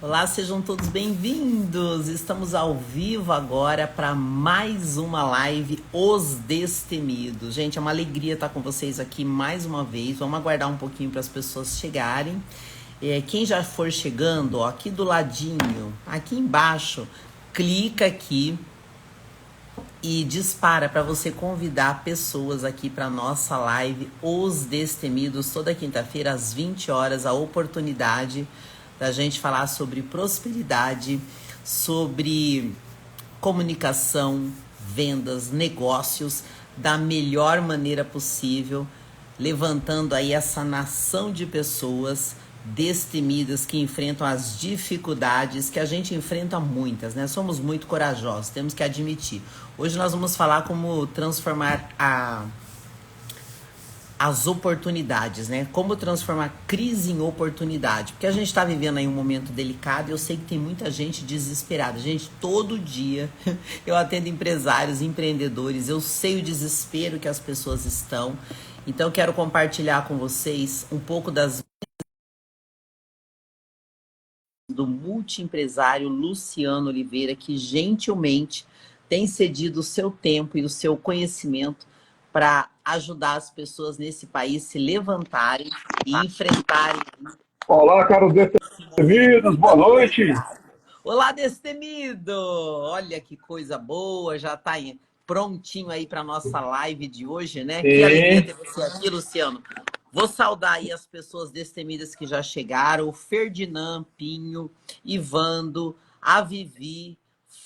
Olá, sejam todos bem-vindos. Estamos ao vivo agora para mais uma live Os Destemidos. Gente, é uma alegria estar com vocês aqui mais uma vez. Vamos aguardar um pouquinho para as pessoas chegarem. Quem já for chegando, ó, aqui do ladinho, aqui embaixo, clica aqui e dispara para você convidar pessoas aqui para nossa live Os Destemidos, toda quinta-feira às 20 horas, a oportunidade da gente falar sobre prosperidade, sobre comunicação, vendas, negócios da melhor maneira possível, levantando aí essa nação de pessoas destemidas que enfrentam as dificuldades que a gente enfrenta muitas, né? Somos muito corajosos, temos que admitir. Hoje nós vamos falar como transformar as oportunidades, né? Como transformar crise em oportunidade. Porque a gente está vivendo aí um momento delicado e eu sei que tem muita gente desesperada. Gente, todo dia eu atendo empresários, empreendedores, eu sei o desespero que as pessoas estão. Então, quero compartilhar com vocês um pouco do multiempresário Luciano Oliveira, que gentilmente tem cedido o seu tempo e o seu conhecimento para ajudar as pessoas nesse país se levantarem e enfrentarem. Olá, caros destemidos, boa noite. Olá, destemido! Olha que coisa boa, já está prontinho aí para nossa live de hoje, né? Que alegria Sim, ter você aqui, Luciano. Vou saudar aí as pessoas destemidas que já chegaram, o Ferdinand Pinho, Ivando, a Vivi,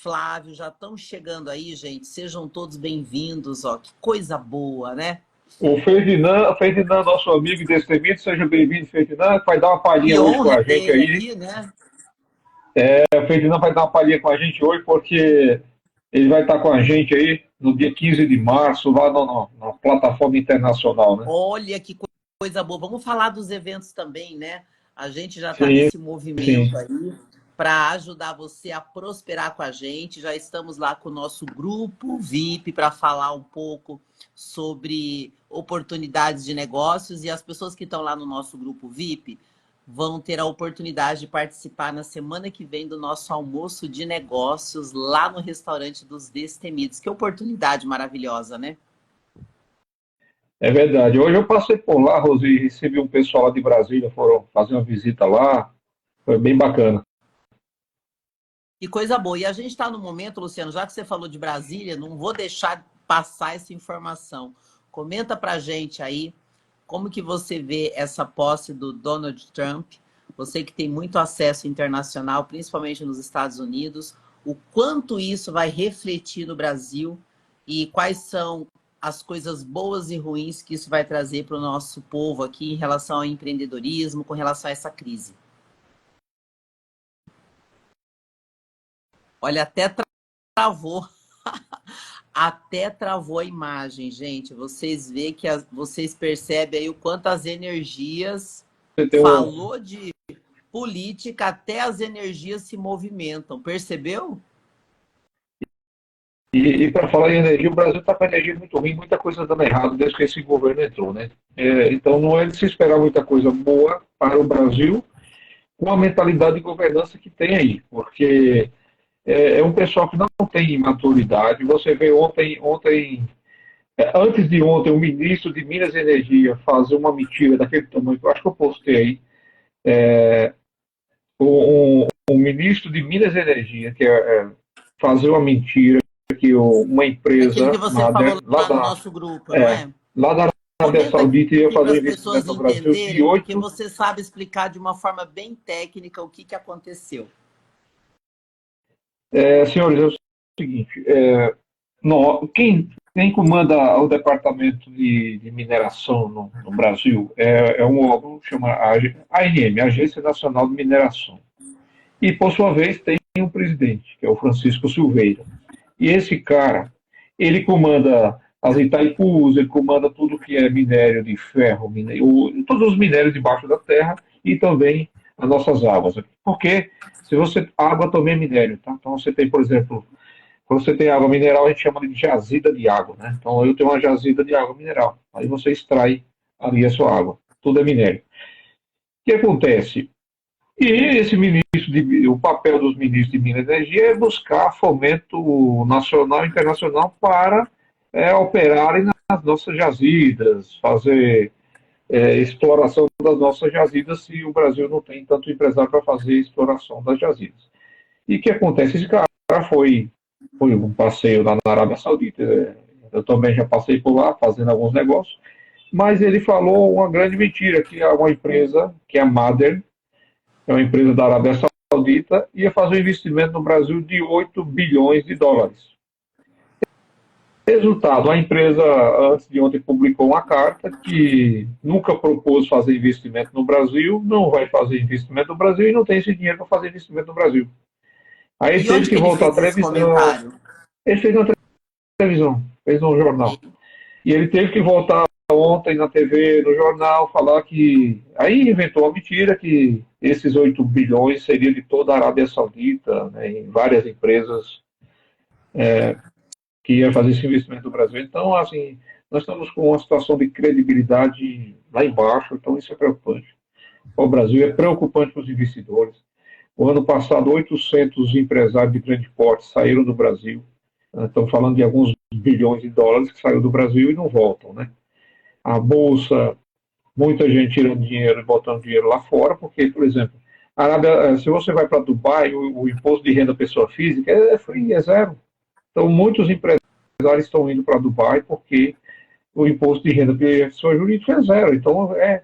Flávio, já estão chegando aí, gente. Sejam todos bem-vindos, ó. Que coisa boa, né? o Ferdinand, nosso amigo destemido, seja bem-vindo, Ferdinand, vai dar uma Que palhinha hoje com honra a ter gente ele aí. aqui, né? O Ferdinand vai dar uma palhinha com a gente hoje, porque ele vai estar com a gente aí no dia 15 de março, lá na plataforma internacional, né? Olha que coisa boa. Vamos falar dos eventos também, né? A gente já está Sim, nesse movimento sim. aí para ajudar você a prosperar com a gente. Já estamos lá com o nosso grupo VIP para falar um pouco sobre oportunidades de negócios e as pessoas que estão lá no nosso grupo VIP vão ter a oportunidade de participar na semana que vem do nosso almoço de negócios lá no restaurante dos Destemidos. Que oportunidade maravilhosa, né? É verdade. Hoje eu passei por lá, Rosi, e recebi um pessoal lá de Brasília, foram fazer uma visita lá, foi bem bacana. Que coisa boa. E a gente está no momento, Luciano, já que você falou de Brasília, não vou deixar passar essa informação. Comenta para a gente aí como que você vê essa posse do Donald Trump, você que tem muito acesso internacional, principalmente nos Estados Unidos, o quanto isso vai refletir no Brasil e quais são as coisas boas e ruins que isso vai trazer para o nosso povo aqui em relação ao empreendedorismo, com relação a essa crise. Olha, até travou. Até travou a imagem, gente. Vocês vê que vocês percebem aí o quanto as energias Você tem um, falou de política, até as energias se movimentam. Percebeu? E para falar em energia, o Brasil está com a energia muito ruim, muita coisa dando errado desde que esse governo entrou, né? Então não é de se esperar muita coisa boa para o Brasil com a mentalidade de governança que tem aí, porque é um pessoal que não tem maturidade. Você vê antes de ontem, o ministro de Minas e Energia fazer uma mentira daquele tamanho, que eu acho que eu postei aí, o ministro de Minas e Energia, fazer uma mentira que uma Aquele que empresa você falou lá lá no da nosso grupo, não É, é? lá da Arábia Comenta Saudita ia aqui para fazer um as pessoas investimento no Brasil de entenderem, porque 8. você sabe explicar de uma forma bem técnica o que aconteceu. Senhores, é o seguinte: quem comanda o departamento de mineração no Brasil é um órgão que chama ANM, Agência Nacional de Mineração. E, por sua vez, tem um presidente, que é o Francisco Silveira. E esse cara, ele comanda as Itaipus, ele comanda tudo que é minério de ferro, todos os minérios debaixo da terra e também as nossas águas. Porque se você água também é minério, tá? Então você tem, por exemplo, quando você tem água mineral, a gente chama de jazida de água, né? Então eu tenho uma jazida de água mineral. Aí você extrai ali a sua água. Tudo é minério. O que acontece? E esse o papel dos ministros de Minas e Energia é buscar fomento nacional e internacional para operarem nas nossas jazidas, fazer exploração das nossas jazidas, se o Brasil não tem tanto empresário para fazer exploração das jazidas. E o que acontece? Esse cara foi um passeio lá na Arábia Saudita. Eu também já passei por lá fazendo alguns negócios, mas ele falou uma grande mentira, que é uma empresa, que é a Mader, é uma empresa da Arábia Saudita, ia fazer um investimento no Brasil de 8 bilhões de dólares. Resultado, a empresa, antes de ontem, publicou uma carta que nunca propôs fazer investimento no Brasil, não vai fazer investimento no Brasil e não tem esse dinheiro para fazer investimento no Brasil. Aí E teve onde que que ele voltar à fez esse televisão. comentário? Ele fez na televisão, fez no jornal. E ele teve que voltar ontem na TV, no jornal, falar que. Aí inventou a mentira que esses 8 bilhões seriam de toda a Arábia Saudita, né, em várias empresas que iam fazer esse investimento no Brasil. Então, assim, nós estamos com uma situação de credibilidade lá embaixo, então isso é preocupante. O Brasil é preocupante para os investidores. O ano passado, 800 empresários de grande porte saíram do Brasil. Estamos falando de alguns bilhões de dólares que saíram do Brasil e não voltam, né? A Bolsa, muita gente tirando dinheiro e botando dinheiro lá fora, porque, por exemplo, se você vai para Dubai, o imposto de renda pessoa física é free, é zero. Então, muitos empresários estão indo para Dubai porque o imposto de renda pessoa jurídica é zero. Então, é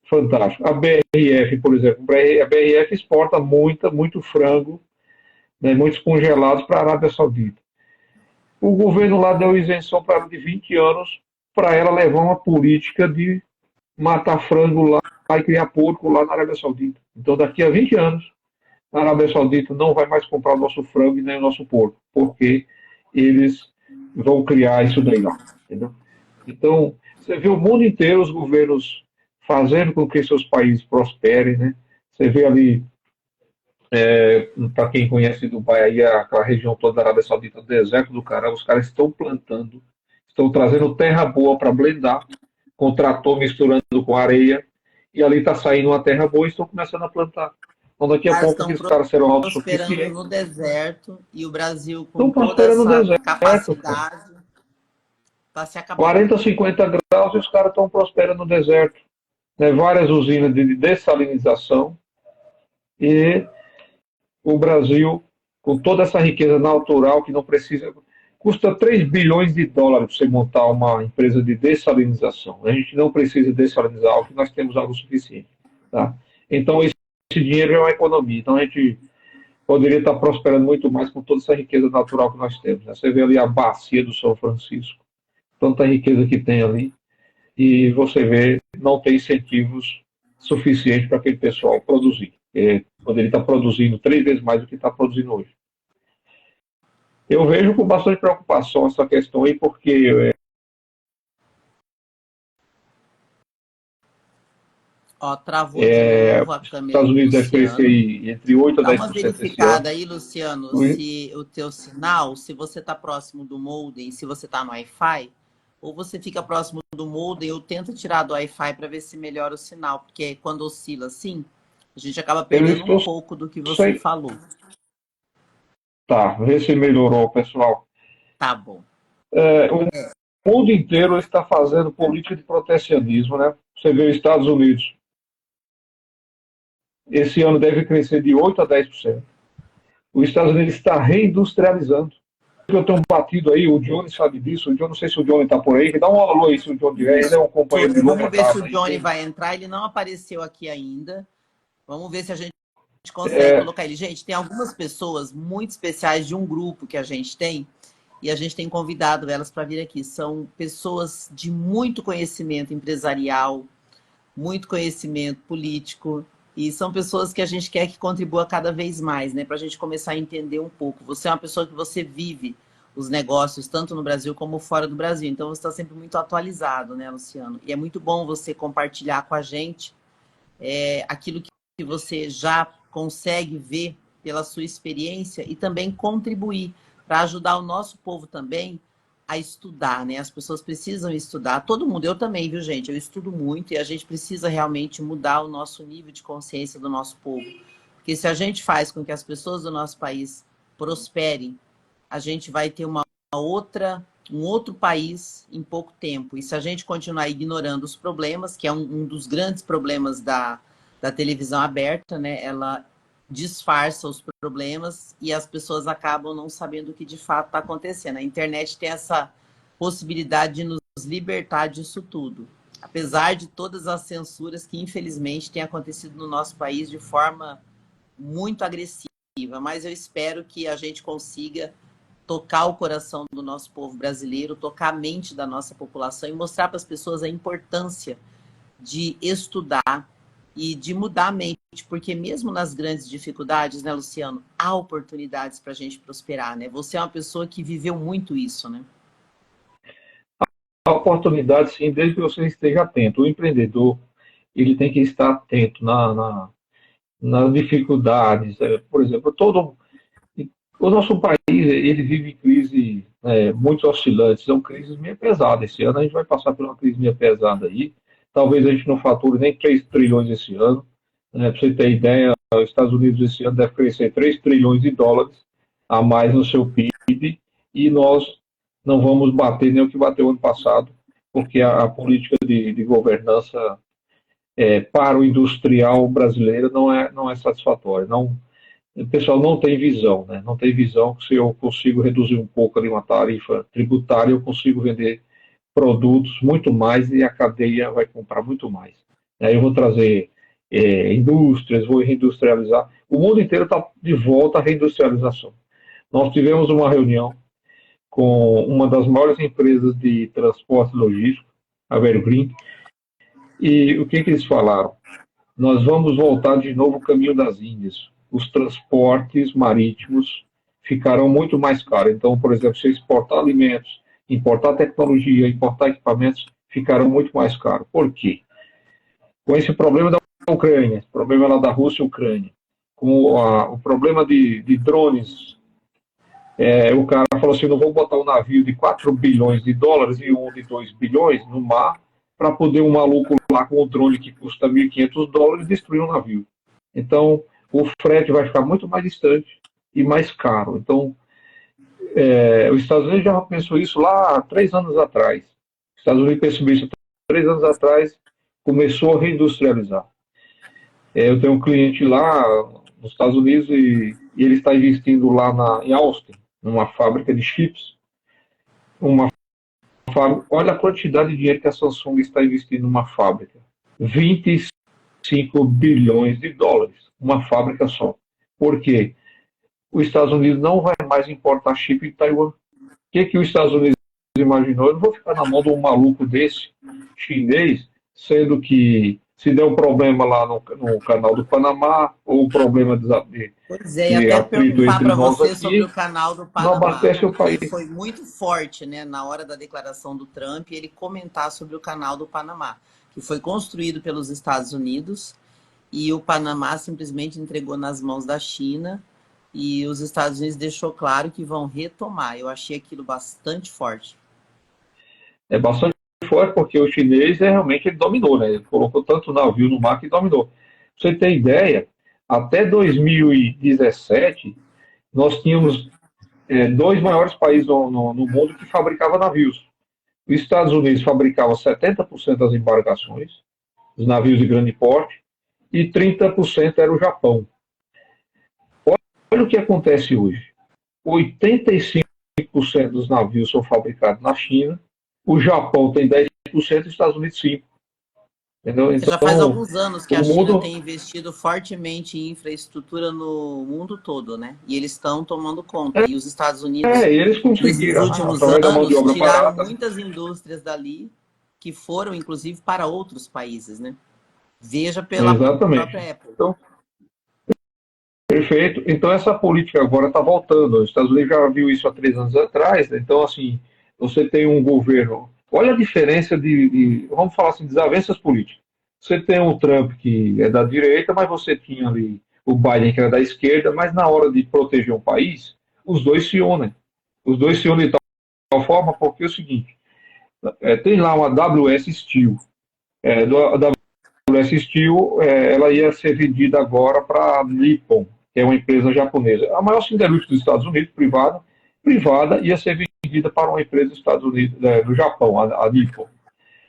fantástico. A BRF, por exemplo, a BRF exporta muito frango, né, muitos congelados para a Arábia Saudita. O governo lá deu isenção para ela de 20 anos para ela levar uma política de matar frango lá e criar porco lá na Arábia Saudita. Então, daqui a 20 anos, a Arábia Saudita não vai mais comprar o nosso frango e nem o nosso porco, porque eles vão criar isso daí lá. Entendeu? Então, você vê o mundo inteiro, os governos fazendo com que seus países prosperem, né? Você vê ali, para quem conhece Dubai, aí, aquela região toda da Arábia Saudita, o deserto do caramba, os caras estão plantando, estão trazendo terra boa para blendar, com o trator misturando com areia, e ali está saindo uma terra boa e estão começando a plantar. Então, daqui a Caras pouco, estão aqueles caras serão prosperando autossuficientes, no deserto e o Brasil, com estão toda prosperando no essa deserto, cara. capacidade, está se acabando. 40, 50 graus e os caras estão prosperando no deserto. Né? Várias usinas de dessalinização e o Brasil, com toda essa riqueza natural que não precisa. Custa 3 bilhões de dólares para você montar uma empresa de dessalinização. A gente não precisa dessalinizar algo que nós temos algo suficiente. Tá? Então, esse dinheiro é uma economia. Então, a gente poderia estar prosperando muito mais com toda essa riqueza natural que nós temos. Né? Você vê ali a bacia do São Francisco, tanta riqueza que tem ali, e você vê, não tem incentivos suficientes para aquele pessoal produzir. Poderia estar produzindo 3 vezes mais do que está produzindo hoje. Eu vejo com bastante preocupação essa questão aí, porque Ó, travou de novo a os câmera Estados do Unidos deve crescer Luciano. aí entre 8% a Dá uma 10% esse ano. verificada aí, Luciano, se o teu sinal, se você está próximo do modem, se você está no Wi-Fi, ou você fica próximo do modem ou tenta tirar do Wi-Fi para ver se melhora o sinal, porque quando oscila assim, a gente acaba Eu perdendo um estou pouco do que você sem. falou. Tá, vê se melhorou, pessoal. Tá bom. O mundo inteiro está fazendo política de protecionismo, né? Você vê os Estados Unidos, esse ano deve crescer de 8% a 10%. Os Estados Unidos está reindustrializando. Eu tenho batido aí, o Johnny sabe disso, eu não sei se o Johnny está por aí, dá um alô aí se o Johnny tiver, ele é um companheiro de longa Vamos ver se data o aí Johnny dele. vai entrar. Ele não apareceu aqui ainda. Vamos ver se a gente consegue colocar ele. Gente, tem algumas pessoas muito especiais de um grupo que a gente tem e a gente tem convidado elas para vir aqui. São pessoas de muito conhecimento empresarial, muito conhecimento político e são pessoas que a gente quer que contribua cada vez mais, né? Para a gente começar a entender um pouco. Você é uma pessoa que você vive os negócios tanto no Brasil como fora do Brasil. Então você está sempre muito atualizado, né, Luciano? E é muito bom você compartilhar com a gente aquilo que você já consegue ver pela sua experiência e também contribuir para ajudar o nosso povo também a estudar, né? As pessoas precisam estudar, todo mundo, eu também, viu, gente? Eu estudo muito e a gente precisa realmente mudar o nosso nível de consciência do nosso povo, Porque se a gente faz com que as pessoas do nosso país prosperem, a gente vai ter um outro país em pouco tempo. E se a gente continuar ignorando os problemas, que é um dos grandes problemas da televisão aberta, né? Ela disfarça os problemas e as pessoas acabam não sabendo o que de fato está acontecendo. A internet tem essa possibilidade de nos libertar disso tudo. Apesar de todas as censuras que, infelizmente, têm acontecido no nosso país de forma muito agressiva, mas eu espero que a gente consiga tocar o coração do nosso povo brasileiro, tocar a mente da nossa população e mostrar para as pessoas a importância de estudar e de mudar a mente, porque mesmo nas grandes dificuldades, né, Luciano, há oportunidades para a gente prosperar, né? Você é uma pessoa que viveu muito isso, né? A oportunidade, sim, desde que você esteja atento. O empreendedor, ele tem que estar atento nas dificuldades. Por exemplo, o nosso país, ele vive crise muito oscilantes, são crises meio pesadas. Esse ano a gente vai passar por uma crise meio pesada aí. Talvez a gente não fature nem 3 trilhões esse ano. Para você ter ideia, os Estados Unidos esse ano deve crescer 3 trilhões de dólares a mais no seu PIB e nós não vamos bater nem o que bateu ano passado, porque a política de governança para o industrial brasileiro não é satisfatória. Não, o pessoal não tem visão, né? Não tem visão que se eu consigo reduzir um pouco ali uma tarifa tributária, eu consigo vender produtos muito mais e a cadeia vai comprar muito mais. Aí eu vou trazer indústrias, vou reindustrializar. O mundo inteiro está de volta à reindustrialização. Nós tivemos uma reunião com uma das maiores empresas de transporte logístico, a Evergreen, e o que eles falaram? Nós vamos voltar de novo ao caminho das Índias. Os transportes marítimos ficarão muito mais caros. Então, por exemplo, se exportar alimentos, importar tecnologia, importar equipamentos, ficarão muito mais caros. Por quê? Com esse problema da Ucrânia, esse problema lá da Rússia e Ucrânia, com o problema de drones, o cara falou assim, não vou botar um navio de 4 bilhões de dólares e um de 2 bilhões no mar para poder um maluco lá com um drone que custa $1.500 destruir um navio. Então, o frete vai ficar muito mais distante e mais caro. Então, os Estados Unidos já pensou isso lá há 3 anos atrás. Os Estados Unidos percebeu isso 3 anos atrás, começou a reindustrializar. Eu tenho um cliente lá nos Estados Unidos e ele está investindo lá em Austin, numa fábrica de chips. Olha a quantidade de dinheiro que a Samsung está investindo numa fábrica. 25 bilhões de dólares, uma fábrica só. Por quê? Os Estados Unidos não vai mais importar chip de Taiwan. O que os Estados Unidos imaginou? Eu não vou ficar na mão de um maluco desse, chinês, sendo que se der um problema lá no canal do Panamá, ou um problema Pois é, e até perguntar para você aqui, sobre o canal do não Panamá, abastece o país. porque foi muito forte, né, na hora da declaração do Trump, ele comentar sobre o canal do Panamá, que foi construído pelos Estados Unidos e o Panamá simplesmente entregou nas mãos da China e os Estados Unidos deixou claro que vão retomar. Eu achei aquilo bastante forte. É bastante forte porque o chinês realmente ele dominou, né? Ele colocou tanto navio no mar que dominou. Pra você ter ideia, até 2017 nós tínhamos 2 maiores países no mundo que fabricavam navios. Os Estados Unidos fabricava 70% das embarcações, os navios de grande porte, e 30% era o Japão. Olha o que acontece hoje. 85% dos navios são fabricados na China, o Japão tem 10% e os Estados Unidos 5%. Entendeu? Então, já faz alguns anos que a China mundo tem investido fortemente em infraestrutura no mundo todo, né? E eles estão tomando conta. E os Estados Unidos, eles conseguiram, nesses últimos anos, tiraram muitas indústrias dali que foram, inclusive, para outros países, né? Veja pela própria Apple. Então, perfeito. Então, essa política agora está voltando. Os Estados Unidos já viu isso há 3 anos atrás. Né? Então, assim, você tem um governo... Olha a diferença vamos falar assim, desavenças políticas. Você tem o Trump, que é da direita, mas você tinha ali o Biden, que era da esquerda, mas na hora de proteger um país, os dois se unem. Os dois se unem de tal forma, porque é o seguinte, tem lá uma WS Steel. A WS Steel, ela ia ser vendida agora para a Nippon, que é uma empresa japonesa. A maior siderúrgica dos Estados Unidos, privada, ia ser vendida para uma empresa dos Estados Unidos, do Japão, a Nippon.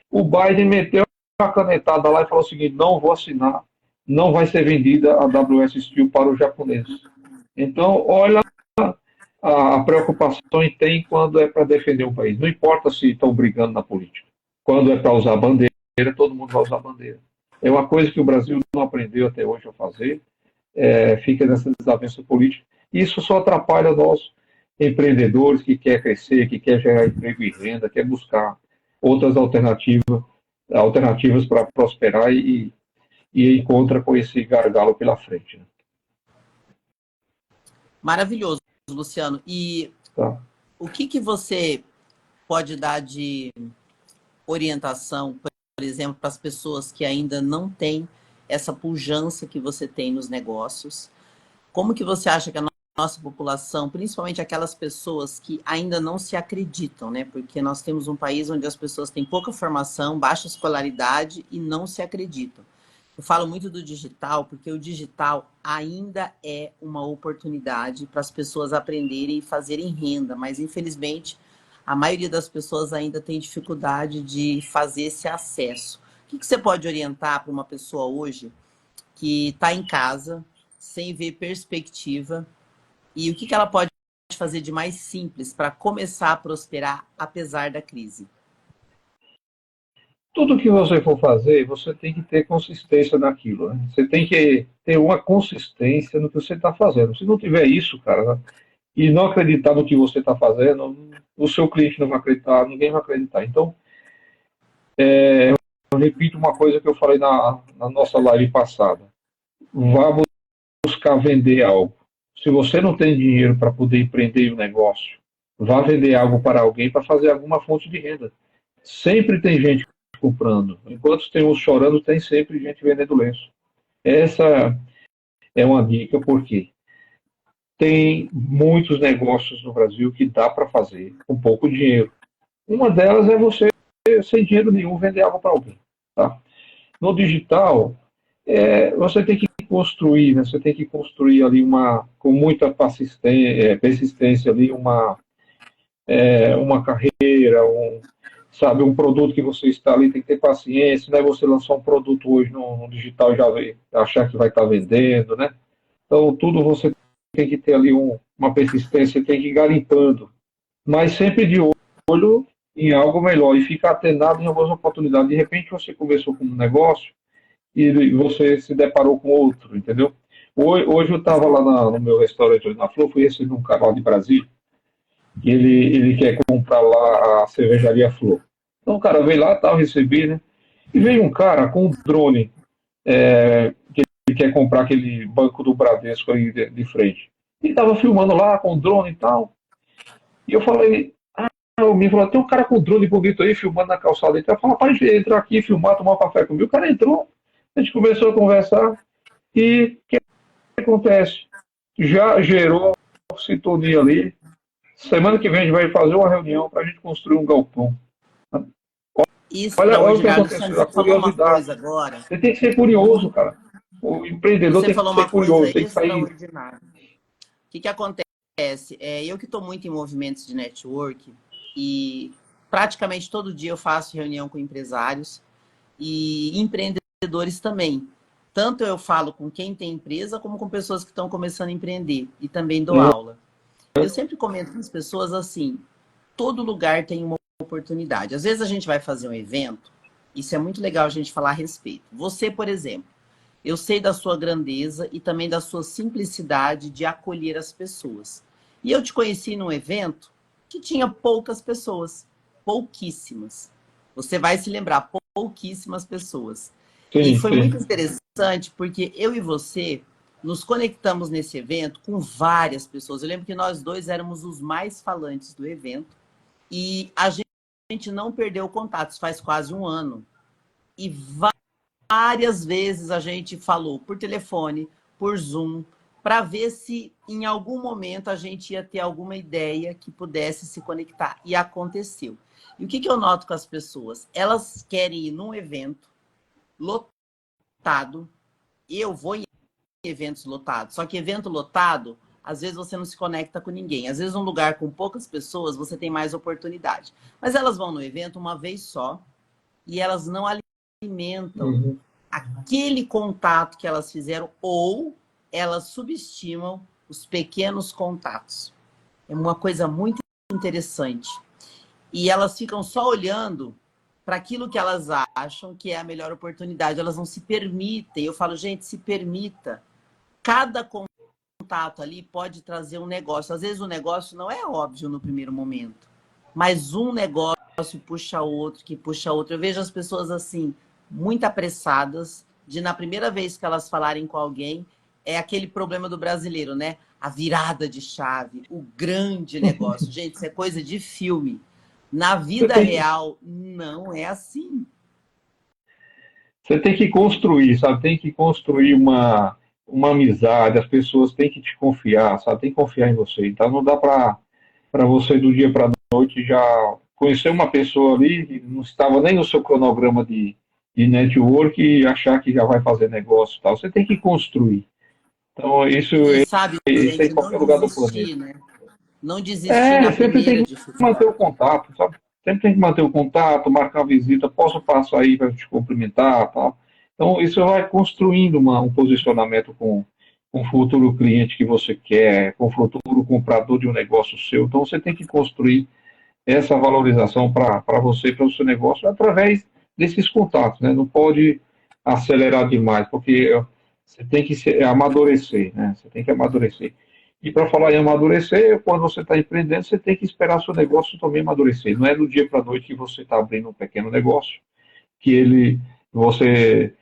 O Biden meteu uma canetada lá e falou o seguinte: não vou assinar, não vai ser vendida a WS Steel para os japoneses. Então, olha a preocupação que tem quando é para defender um país. Não importa se estão brigando na política. Quando é para usar bandeira, todo mundo vai usar bandeira. É uma coisa que o Brasil não aprendeu até hoje a fazer, fica nessa desavença política. Isso só atrapalha nós, empreendedores que quer crescer, que quer gerar emprego e renda, quer buscar outras alternativas para prosperar e encontra com esse gargalo pela frente. Né? Maravilhoso, Luciano. E Tá. o que você pode dar de orientação, por exemplo, para as pessoas que ainda não têm essa pujança que você tem nos negócios? Como que você acha que a nossa população, principalmente aquelas pessoas que ainda não se acreditam, né? Porque nós temos um país onde as pessoas têm pouca formação, baixa escolaridade e não se acreditam. Eu falo muito do digital, porque o digital ainda é uma oportunidade para as pessoas aprenderem e fazerem renda, mas infelizmente a maioria das pessoas ainda tem dificuldade de fazer esse acesso. O que você pode orientar para uma pessoa hoje que está em casa, sem ver perspectiva, e o que ela pode fazer de mais simples para começar a prosperar apesar da crise? Tudo que você for fazer, você tem que ter consistência naquilo. Né? Você tem que ter uma consistência no que você está fazendo. Se não tiver isso, cara, e não acreditar no que você está fazendo, o seu cliente não vai acreditar, ninguém vai acreditar. Então, eu repito uma coisa que eu falei na nossa live passada. Vá buscar vender algo. Se você não tem dinheiro para poder empreender um negócio, vá vender algo para alguém para fazer alguma fonte de renda. Sempre tem gente comprando. Enquanto tem uns chorando, tem sempre gente vendendo lenço. Essa é uma dica, porque tem muitos negócios no Brasil que dá para fazer com pouco dinheiro. Uma delas é você, sem dinheiro nenhum, vender algo para alguém. Tá? No digital, você tem que construir, né? Você tem que construir ali com muita persistência ali uma carreira, sabe, um produto que você está ali, tem que ter paciência, não é você lançar um produto hoje no digital e já achar que vai estar vendendo, né? Então, tudo você tem que ter ali uma persistência, tem que ir garimpando, mas sempre de olho em algo melhor e ficar atenado em algumas oportunidades. De repente, você começou com um negócio e você se deparou com outro, entendeu? Hoje eu estava lá no meu restaurante na Flor, fui receber um cara lá de Brasília, e ele quer comprar lá a cervejaria Flor. Então o cara veio lá, tal, recebi, né? E veio um cara com um drone, que ele quer comprar aquele banco do Bradesco aí de frente. E estava filmando lá com o drone e tal. E eu falei, o me falou, tem um cara com drone bonito aí filmando na calçada. Então eu falei, para entrar aqui, filmar, tomar um café comigo. O cara entrou, a gente começou a conversar e o que acontece? Já gerou sintonia ali. Semana que vem a gente vai fazer uma reunião para a gente construir um galpão. Isso, Olha o que extraordinário. Luciano, aconteceu, a você falou uma curiosidade. coisa agora. Você tem que ser curioso, cara. O empreendedor Você tem que falou ser uma coisa curioso, tem que sair. extraordinária. O que acontece? Eu que estou muito em movimentos de network e praticamente todo dia eu faço reunião com empresários e empreendedores também. Tanto eu falo com quem tem empresa, como com pessoas que estão começando a empreender. E também dou aula. Eu sempre comento com as pessoas assim, todo lugar tem uma oportunidade. Às vezes a gente vai fazer um evento, isso é muito legal a gente falar a respeito. Você, por exemplo, eu sei da sua grandeza e também da sua simplicidade de acolher as pessoas. E eu te conheci num evento que tinha poucas pessoas, pouquíssimas. Você vai se lembrar, pouquíssimas pessoas. E Sim, foi sim. muito interessante porque eu e você nos conectamos nesse evento com várias pessoas. Eu lembro que nós dois éramos os mais falantes do evento e a gente não perdeu o contato, isso faz quase um ano. E várias vezes a gente falou por telefone, por Zoom, para ver se em algum momento a gente ia ter alguma ideia que pudesse se conectar. E aconteceu. E o que eu noto com as pessoas? Elas querem ir num evento, lotado. Eu vou em eventos lotados. Só que evento lotado, às vezes você não se conecta com ninguém. Às vezes um lugar com poucas pessoas, você tem mais oportunidade. Mas elas vão no evento uma vez só e elas não alimentam aquele contato que elas fizeram ou elas subestimam os pequenos contatos. É uma coisa muito interessante. E elas ficam só olhando para aquilo que elas acham que é a melhor oportunidade. Elas não se permitem. Eu falo, gente, se permita. Cada contato ali pode trazer um negócio. Às vezes o negócio não é óbvio no primeiro momento, mas um negócio puxa outro, que puxa outro. Eu vejo as pessoas assim, muito apressadas, de na primeira vez que elas falarem com alguém, é aquele problema do brasileiro, né? A virada de chave, o grande negócio. Gente, isso é coisa de filme. Na vida real, não é assim. Você tem que construir, sabe? Tem que construir uma amizade, as pessoas têm que te confiar, sabe? Tem que confiar em você. Então não dá para você do dia para a noite já conhecer uma pessoa ali que não estava nem no seu cronograma de network e achar que já vai fazer negócio e tal. Você tem que construir. Então E sabe, isso é em gente, não qualquer lugar do planeta. desistir, né? Não desistir na Sempre tem primeira que manter o dificuldade. contato, sabe? Sempre tem que manter o contato, marcar uma visita, posso passar aí para te cumprimentar, tal. Então, isso vai construindo um posicionamento com o futuro cliente que você quer, com o futuro comprador de um negócio seu. Então, você tem que construir essa valorização para você, para o seu negócio, através desses contatos, né? Não pode acelerar demais, porque você tem que amadurecer, né? Você tem que amadurecer. E para falar em amadurecer, quando você está empreendendo, você tem que esperar seu negócio também amadurecer. Não é do dia para a noite que você está abrindo um pequeno negócio, que você,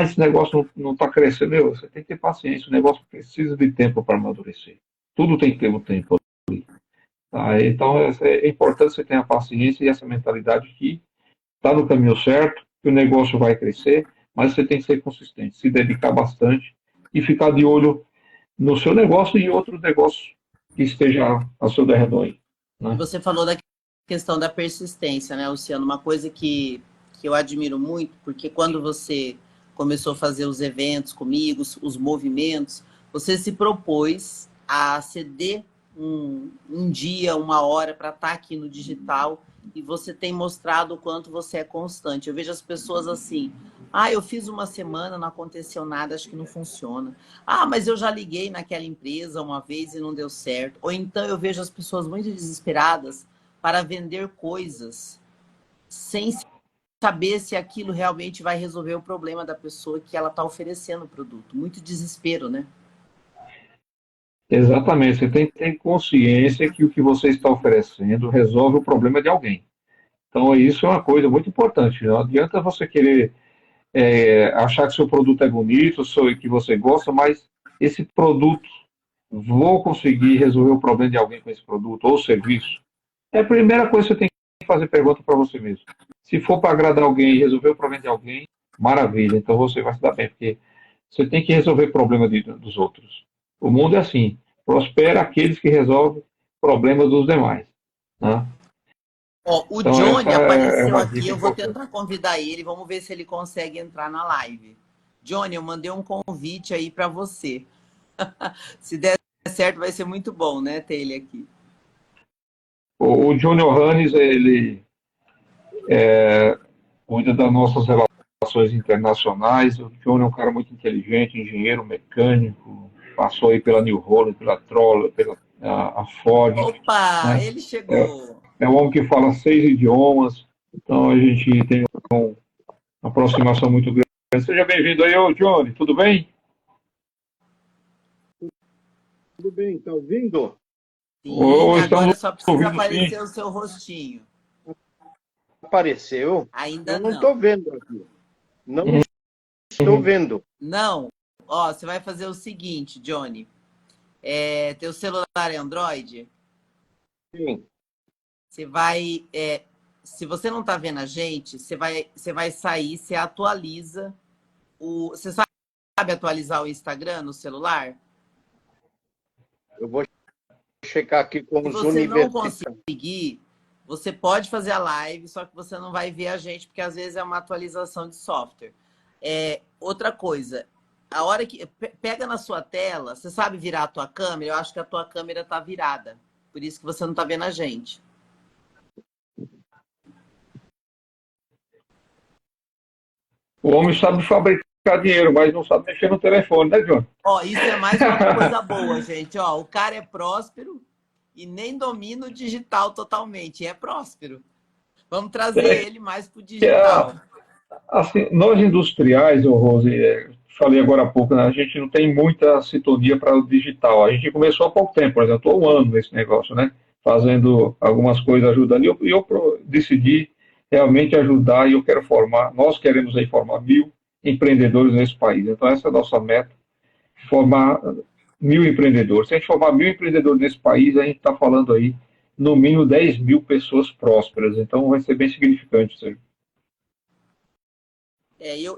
esse negócio não está crescendo. Meu, você tem que ter paciência, o negócio precisa de tempo para amadurecer. Tudo tem que ter um tempo. Tá? Então, é importante você ter a paciência e essa mentalidade que está no caminho certo, que o negócio vai crescer, mas você tem que ser consistente, se dedicar bastante e ficar de olho no seu negócio e outro negócio que esteja ao seu derredor aí, E né? você falou da questão da persistência, né, Luciano? Uma coisa que eu admiro muito, porque quando você começou a fazer os eventos comigo, os movimentos, você se propôs a ceder um dia, uma hora para estar aqui no digital e você tem mostrado o quanto você é constante. Eu vejo as pessoas assim, eu fiz uma semana, não aconteceu nada, acho que não funciona. Mas eu já liguei naquela empresa uma vez e não deu certo. Ou então eu vejo as pessoas muito desesperadas para vender coisas sem saber se aquilo realmente vai resolver o problema da pessoa que ela está oferecendo o produto. Muito desespero, né? Exatamente, você tem que ter consciência que o que você está oferecendo resolve o problema de alguém. Então, isso é uma coisa muito importante. Não adianta você querer achar que seu produto é bonito, que você gosta, mas esse produto, vou conseguir resolver o problema de alguém com esse produto ou serviço? É a primeira coisa que você tem que fazer pergunta para você mesmo. Se for para agradar alguém e resolver o problema de alguém, maravilha, então você vai se dar bem, porque você tem que resolver problema dos outros. O mundo é assim, prospera aqueles que resolvem problemas dos demais, né? O Então essa Johnny é apareceu uma aqui, dica eu vou importante. tentar convidar ele, vamos ver se ele consegue entrar na live. Johnny, eu mandei um convite aí para você. Se der certo, vai ser muito bom, né, ter ele aqui. O Júnior Hannes, ele cuida das nossas relações internacionais. O Júnior é um cara muito inteligente, engenheiro mecânico, passou aí pela New Holland, pela Troller, pela a Ford, Opa, né? ele É, chegou. é um homem que fala 6 idiomas, então a gente tem uma aproximação muito grande. Seja bem-vindo aí, ô Johnny, tudo bem? Tudo bem, tá ouvindo? Sim, agora Estamos só precisa ouvindo sim. aparecer o seu rostinho. Apareceu? Ainda Eu não não. estou vendo aqui. Não estou vendo. Não. Ó, você vai fazer o seguinte, Johnny. Teu celular é Android? Sim. Você vai. Se você não tá vendo a gente, você vai sair, você atualiza Você sabe atualizar o Instagram no celular? Eu vou checar aqui com Se os você não universitários. conseguir, você pode fazer a live, só que você não vai ver a gente, porque às vezes é uma atualização de software. outra coisa, a hora que pega na sua tela, você sabe virar a tua câmera? Eu acho que a tua câmera tá virada. Por isso que você não tá vendo a gente. O homem sabe fabricar dinheiro, mas não sabe mexer no telefone, né, John? Ó, isso é mais uma coisa boa, gente. Ó, o cara é próspero e nem domina o digital totalmente. É próspero. Vamos trazer ele mais pro digital. Assim, nós industriais, ô Rose, falei agora há pouco, né, a gente não tem muita sintonia para o digital. A gente começou há pouco tempo, por exemplo, estou um ano nesse negócio, né? Fazendo algumas coisas, ajudando. E eu decidi realmente ajudar e eu quero formar, nós queremos aí formar 1.000 empreendedores nesse país. Então, essa é a nossa meta, formar 1.000 empreendedores. Se a gente formar 1.000 empreendedores nesse país, a gente está falando aí, no mínimo, 10.000 pessoas prósperas. Então, vai ser bem significante isso aí.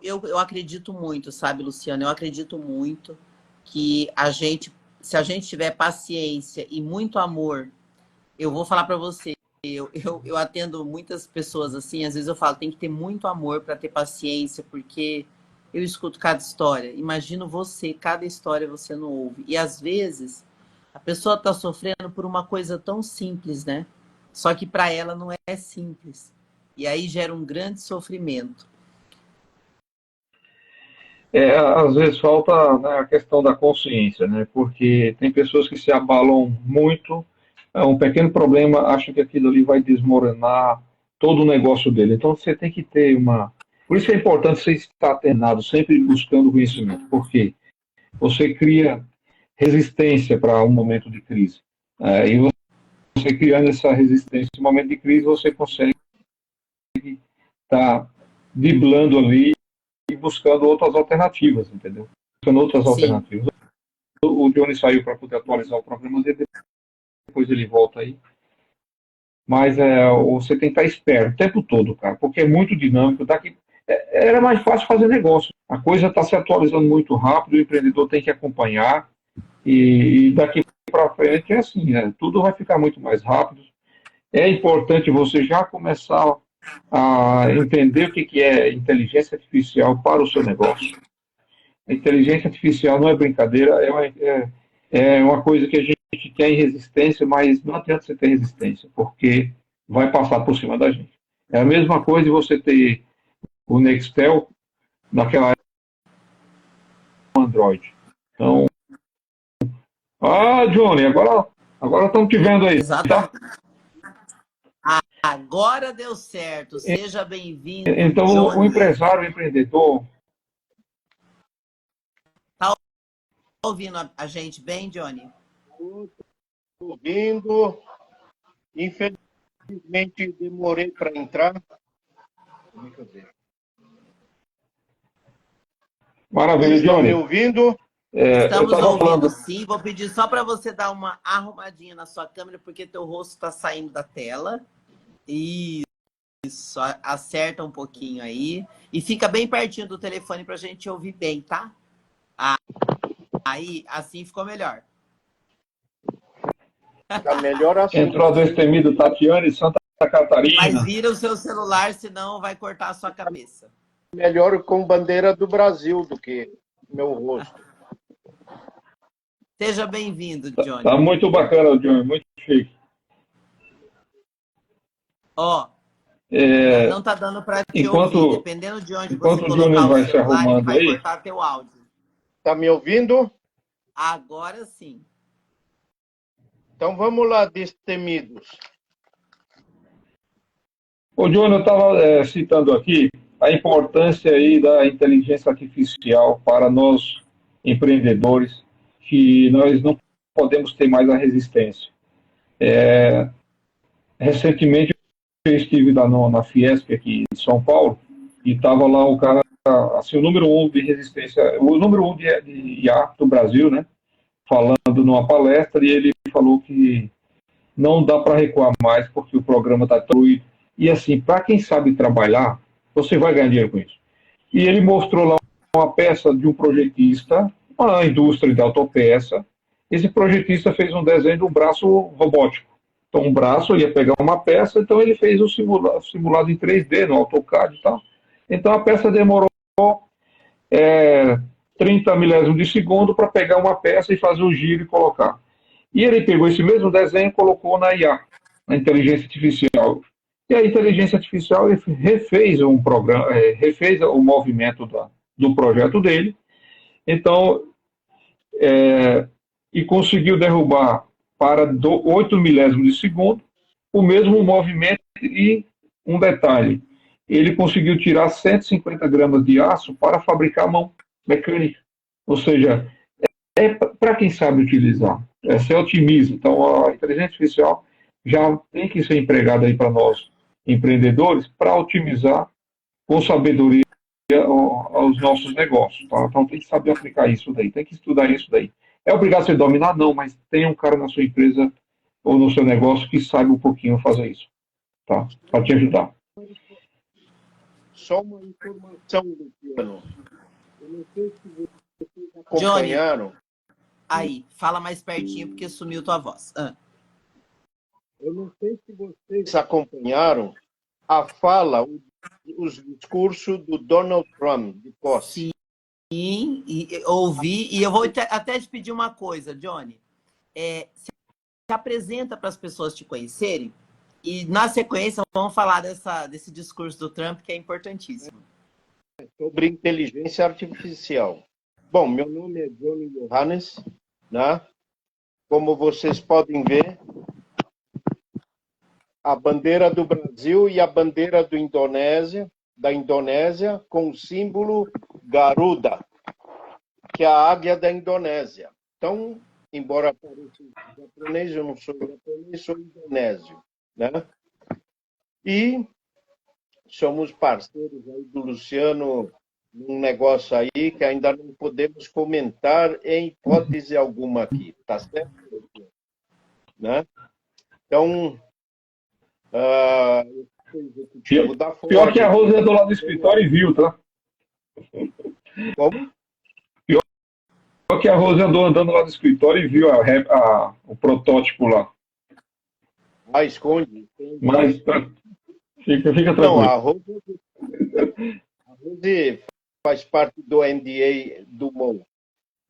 Eu acredito muito, sabe, Luciano? Eu acredito muito que se a gente tiver paciência e muito amor, eu vou falar para você, eu atendo muitas pessoas assim, às vezes eu falo, tem que ter muito amor para ter paciência, porque eu escuto cada história. Imagino você, cada história você não ouve. E às vezes a pessoa está sofrendo por uma coisa tão simples, né? Só que para ela não é simples. E aí gera um grande sofrimento. Às vezes falta, né, a questão da consciência, né? Porque tem pessoas que se abalam muito, um pequeno problema, acha que aquilo ali vai desmoronar todo o negócio dele. Então você tem que ter uma. Por isso é importante você estar atenado, sempre buscando conhecimento, porque você cria resistência para um momento de crise. E você criando essa resistência em um momento de crise, você consegue estar driblando ali e buscando outras alternativas, entendeu? Buscando outras Sim. alternativas. O Johnny saiu para poder atualizar o programa dele, depois ele volta aí. Mas você tem que estar esperto o tempo todo, cara, porque é muito dinâmico. Era mais fácil fazer negócio. A coisa está se atualizando muito rápido, o empreendedor tem que acompanhar, e daqui para frente é assim, né? Tudo vai ficar muito mais rápido. É importante você já começar a entender o que é inteligência artificial para o seu negócio. A inteligência artificial não é brincadeira, é uma coisa que a gente tem resistência, mas não adianta você ter resistência, porque vai passar por cima da gente. É a mesma coisa de você ter o Nextel naquela época do Android. Então, Johnny, agora estamos te vendo aí, tá? Exatamente. Agora deu certo. Seja bem-vindo, Então, o Johnny. empresário, o empreendedor. Tá ouvindo a gente bem, Johnny? Estou ouvindo. Infelizmente, demorei para entrar. Deixa eu ver. Maravilha, Estão Johnny. me ouvindo? Estamos ouvindo, falando. sim. Vou pedir só para você dar uma arrumadinha na sua câmera, porque teu rosto está saindo da tela. Isso, acerta um pouquinho aí. E fica bem pertinho do telefone para a gente ouvir bem, tá? Aí, assim ficou melhor. Está melhor assim. Entrou a Destemido Tatiane, Santa Catarina. Mas vira o seu celular, senão vai cortar a sua cabeça. Melhor com bandeira do Brasil do que meu rosto. Seja bem-vindo, Johnny. Tá muito bacana, Johnny, muito chique. Ó, não tá dando para te enquanto, ouvir. Dependendo de onde você enquanto o Johnny colocar vai o se celular, ele arrumando vai aí, cortar teu áudio. Tá me ouvindo? Agora sim. Então vamos lá, Destemidos. o Johnny, eu estava citando aqui a importância aí da inteligência artificial para nós empreendedores, que nós não podemos ter mais a resistência. Recentemente eu estive lá na Fiesp aqui em São Paulo e estava lá o cara, assim, o número 1 de resistência, o número 1 de IA do Brasil, né, falando numa palestra, e ele falou que não dá para recuar mais porque o programa está fluido. E assim, para quem sabe trabalhar, você vai ganhar dinheiro com isso. E ele mostrou lá uma peça de um projetista, uma indústria de autopeça. Esse projetista fez um desenho de um braço robótico. Então, um braço ia pegar uma peça, então ele fez o simulado em 3D, no AutoCAD e tal. Então, a peça demorou 30 milésimos de segundo para pegar uma peça e fazer o giro e colocar. E ele pegou esse mesmo desenho e colocou na IA, na inteligência artificial. E a inteligência artificial refez um programa, refez o movimento do projeto dele. Então, e conseguiu derrubar para 8 milésimos de segundo o mesmo movimento. E um detalhe, ele conseguiu tirar 150 gramas de aço para fabricar a mão mecânica. Ou seja, para quem sabe utilizar, se otimiza. Então, a inteligência artificial já tem que ser empregada aí para nós, empreendedores, para otimizar com sabedoria aos nossos negócios. Tá? Então, tem que saber aplicar isso daí, tem que estudar isso daí. É obrigado você dominar? Não, mas tem um cara na sua empresa ou no seu negócio que saiba um pouquinho fazer isso, tá? Para te ajudar. Só uma informação, Luciano. Eu não sei se vocês acompanharam. Johnny, aí, fala mais pertinho porque sumiu tua voz. Eu não sei se vocês acompanharam a fala, os discursos do Donald Trump de posse. Sim, ouvi. E eu vou até te pedir uma coisa, Johnny. Se apresenta para as pessoas te conhecerem e, na sequência, vamos falar desse discurso do Trump, que é importantíssimo. Sobre inteligência artificial. Bom, meu nome é Johnny Johannes, né? Como vocês podem ver, a bandeira do Brasil e a bandeira da Indonésia, com o símbolo Garuda, que é a águia da Indonésia. Então, embora pareça japonês, eu não sou japonês, sou indonésio, né? E somos parceiros aí do Luciano num negócio aí que ainda não podemos comentar em hipótese alguma aqui, tá certo? Né? Então, eu sou executivo da Ford. Pior que a Rose andou lá no escritório e viu, tá? Como? Pior que a Rose andando lá no escritório e viu o protótipo lá. Esconde. Mas fica tranquilo. Não, a Rose faz parte do NDA do MOU.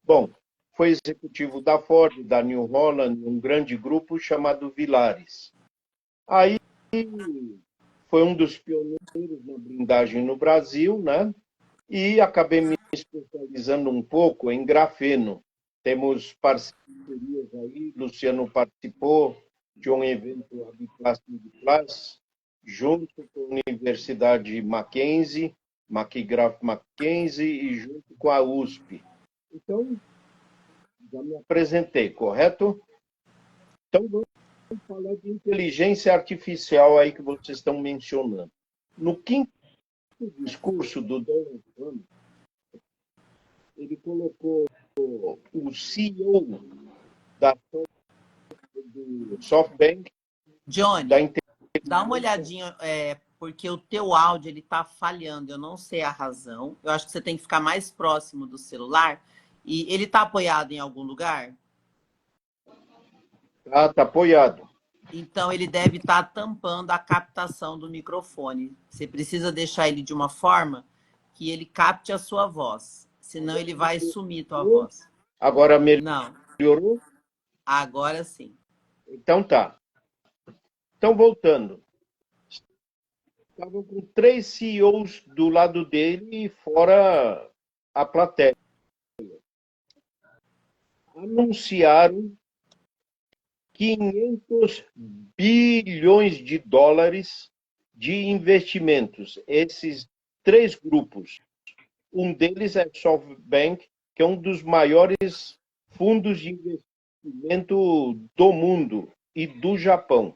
Bom, foi executivo da Ford, da New Holland, um grande grupo chamado Vilares. Aí foi um dos pioneiros na blindagem no Brasil, né? E acabei me especializando um pouco em grafeno. Temos parcerias aí, Luciano participou de um evento Abiplas, junto com a Universidade Mackenzie, Maquigraf Mackenzie e junto com a USP. Então, já me apresentei, correto? Então, vamos falar de inteligência artificial aí que vocês estão mencionando. No quinto discurso do Donald Trump, ele colocou o CEO do SoftBank. Johnny, dá uma olhadinha, porque o teu áudio ele tá falhando, eu não sei a razão. Eu acho que você tem que ficar mais próximo do celular. E ele tá apoiado em algum lugar? Tá apoiado. Então ele deve estar tampando a captação do microfone. Você precisa deixar ele de uma forma que ele capte a sua voz. Senão ele vai sumir tua voz. Agora melhorou? Não. Agora sim. Então tá. Então, voltando. Estavam com 3 CEOs do lado dele e fora a plateia. Anunciaram 500 bilhões de dólares de investimentos. Esses 3 grupos. Um deles é SoftBank, que é um dos maiores fundos de investimento do mundo e do Japão.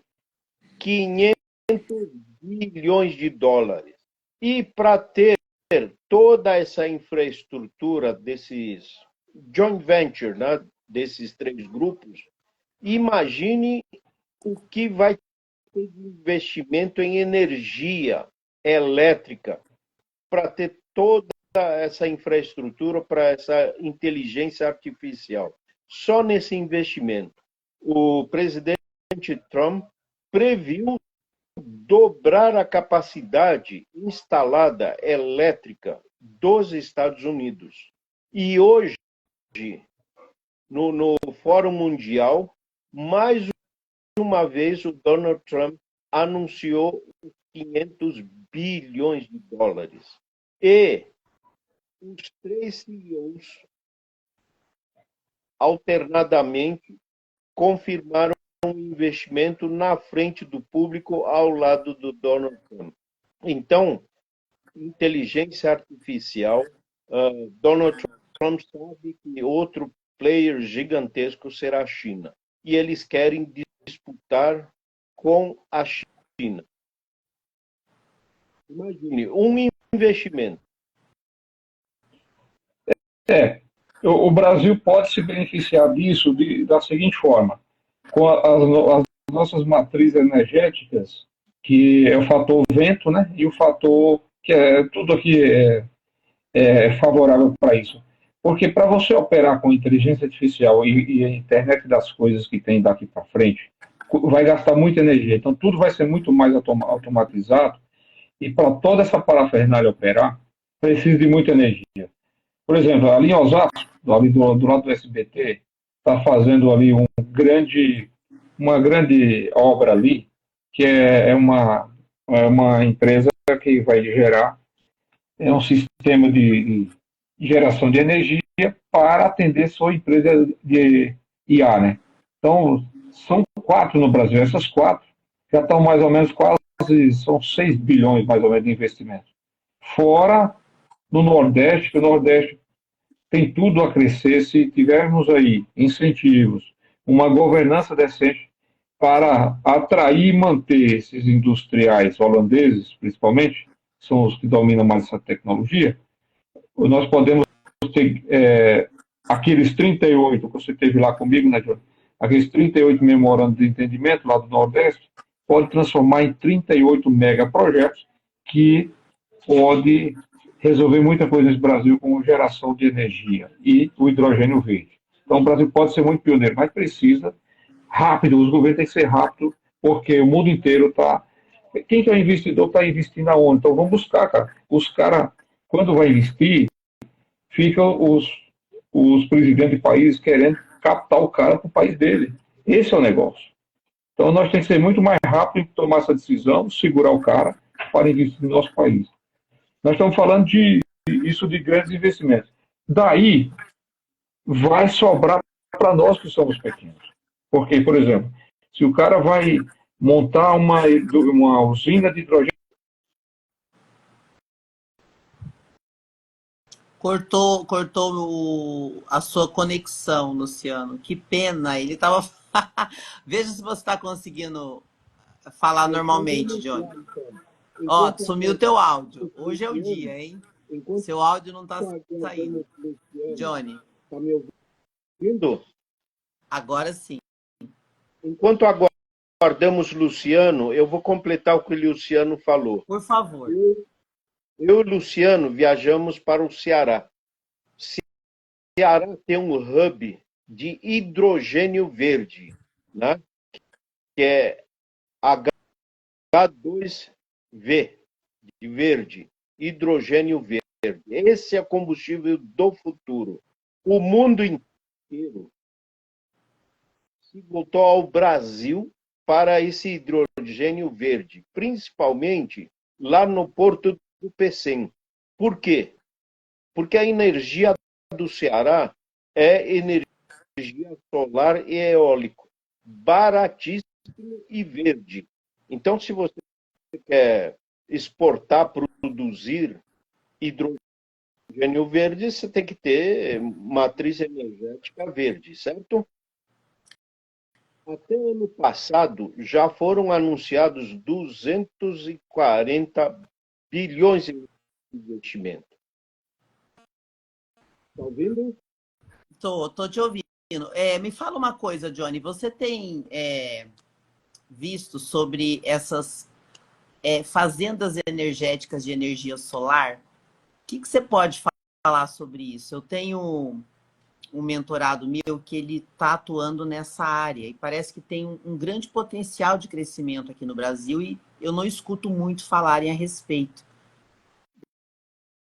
500 bilhões de dólares. E para ter toda essa infraestrutura desses joint venture, né, desses 3 grupos, imagine o que vai ter de investimento em energia elétrica para ter toda essa infraestrutura para essa inteligência artificial. Só nesse investimento. O presidente Trump previu dobrar a capacidade instalada elétrica dos Estados Unidos. E hoje, no Fórum Mundial, mais uma vez o Donald Trump anunciou 500 bilhões de dólares. E os três CEOs, alternadamente, confirmaram um investimento na frente do público ao lado do Donald Trump. Então, inteligência artificial, Donald Trump sabe que outro player gigantesco será a China. E eles querem disputar com a China. Imagine, um investimento. O Brasil pode se beneficiar disso da seguinte forma: com as nossas matrizes energéticas, que é o fator vento, né, e o fator que tudo aqui é favorável para isso. Porque para você operar com inteligência artificial e a internet das coisas que tem daqui para frente, vai gastar muita energia. Então, tudo vai ser muito mais automatizado. E para toda essa parafernália operar, precisa de muita energia. Por exemplo, ali em Osasco, ali do lado do SBT, está fazendo ali uma grande obra ali, que é uma empresa que vai gerar um sistema de geração de energia para atender sua empresa de IA, né? Então, são 4 no Brasil. Essas 4 já estão mais ou menos são 6 bilhões mais ou menos de investimento. Fora no Nordeste, que o Nordeste tem tudo a crescer se tivermos aí incentivos, uma governança decente para atrair e manter esses industriais holandeses, principalmente, são os que dominam mais essa tecnologia. Nós podemos ter aqueles 38 que você teve lá comigo, né, João? Aqueles 38 memorandos de entendimento lá do Nordeste, pode transformar em 38 megaprojetos que pode resolver muita coisa nesse Brasil com geração de energia e o hidrogênio verde. Então, o Brasil pode ser muito pioneiro, mas precisa rápido, os governos têm que ser rápidos, porque o mundo inteiro está... Quem que é investidor está investindo aonde? Então, vamos buscar, cara. Os caras, quando vai investir, ficam os presidentes de países querendo captar o cara para o país dele. Esse é o negócio. Então, nós temos que ser muito mais rápido em tomar essa decisão, segurar o cara para investir no nosso país. Nós estamos falando de grandes investimentos. Daí, vai sobrar para nós que somos pequenos. Porque, por exemplo, se o cara vai montar uma usina de hidrogênio... Cortou a sua conexão, Luciano. Que pena. Ele estava. Veja se você está conseguindo falar normalmente, Johnny. Ó, sumiu o teu áudio. Hoje é o dia, hein? Seu áudio não está saindo. Johnny. Está me ouvindo? Agora sim. Enquanto aguardamos Luciano, eu vou completar o que o Luciano falou. Por favor. Eu e o Luciano viajamos para o Ceará. Ceará tem um hub de hidrogênio verde, né? Que é H2V, de verde, hidrogênio verde. Esse é o combustível do futuro. O mundo inteiro se voltou ao Brasil para esse hidrogênio verde, principalmente lá no Porto do Pecém. Por quê? Porque a energia do Ceará é energia solar e eólico, baratíssimo e verde. Então, se você quer exportar, produzir hidrogênio verde, você tem que ter matriz energética verde, certo? Até ano passado, já foram anunciados 240 bilhões de investimento. Está ouvindo? Tô te ouvindo. Me fala uma coisa, Johnny. Você tem visto sobre essas fazendas energéticas de energia solar? O que você pode falar sobre isso? Eu tenho um mentorado meu que ele está atuando nessa área e parece que tem um grande potencial de crescimento aqui no Brasil e eu não escuto muito falarem a respeito.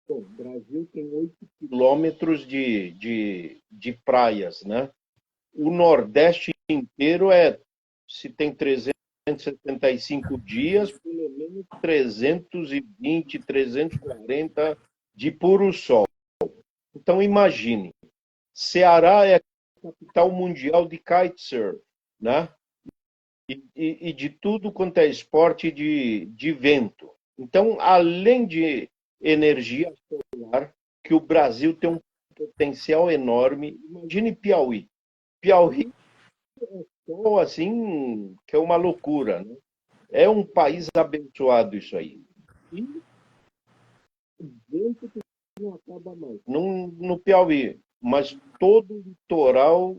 Bom, o Brasil tem 8 quilômetros de praias, né? O Nordeste inteiro se tem 375 dias, pelo menos 320, 340 de puro sol. Então, imagine, Ceará é a capital mundial de kitesurf, né? E de tudo quanto é esporte de vento. Então, além de energia solar, que o Brasil tem um potencial enorme, imagine Piauí. Piauí é só assim, que é uma loucura, né? É um país abençoado isso aí. E o vento que não acaba mais. No Piauí, mas todo o litoral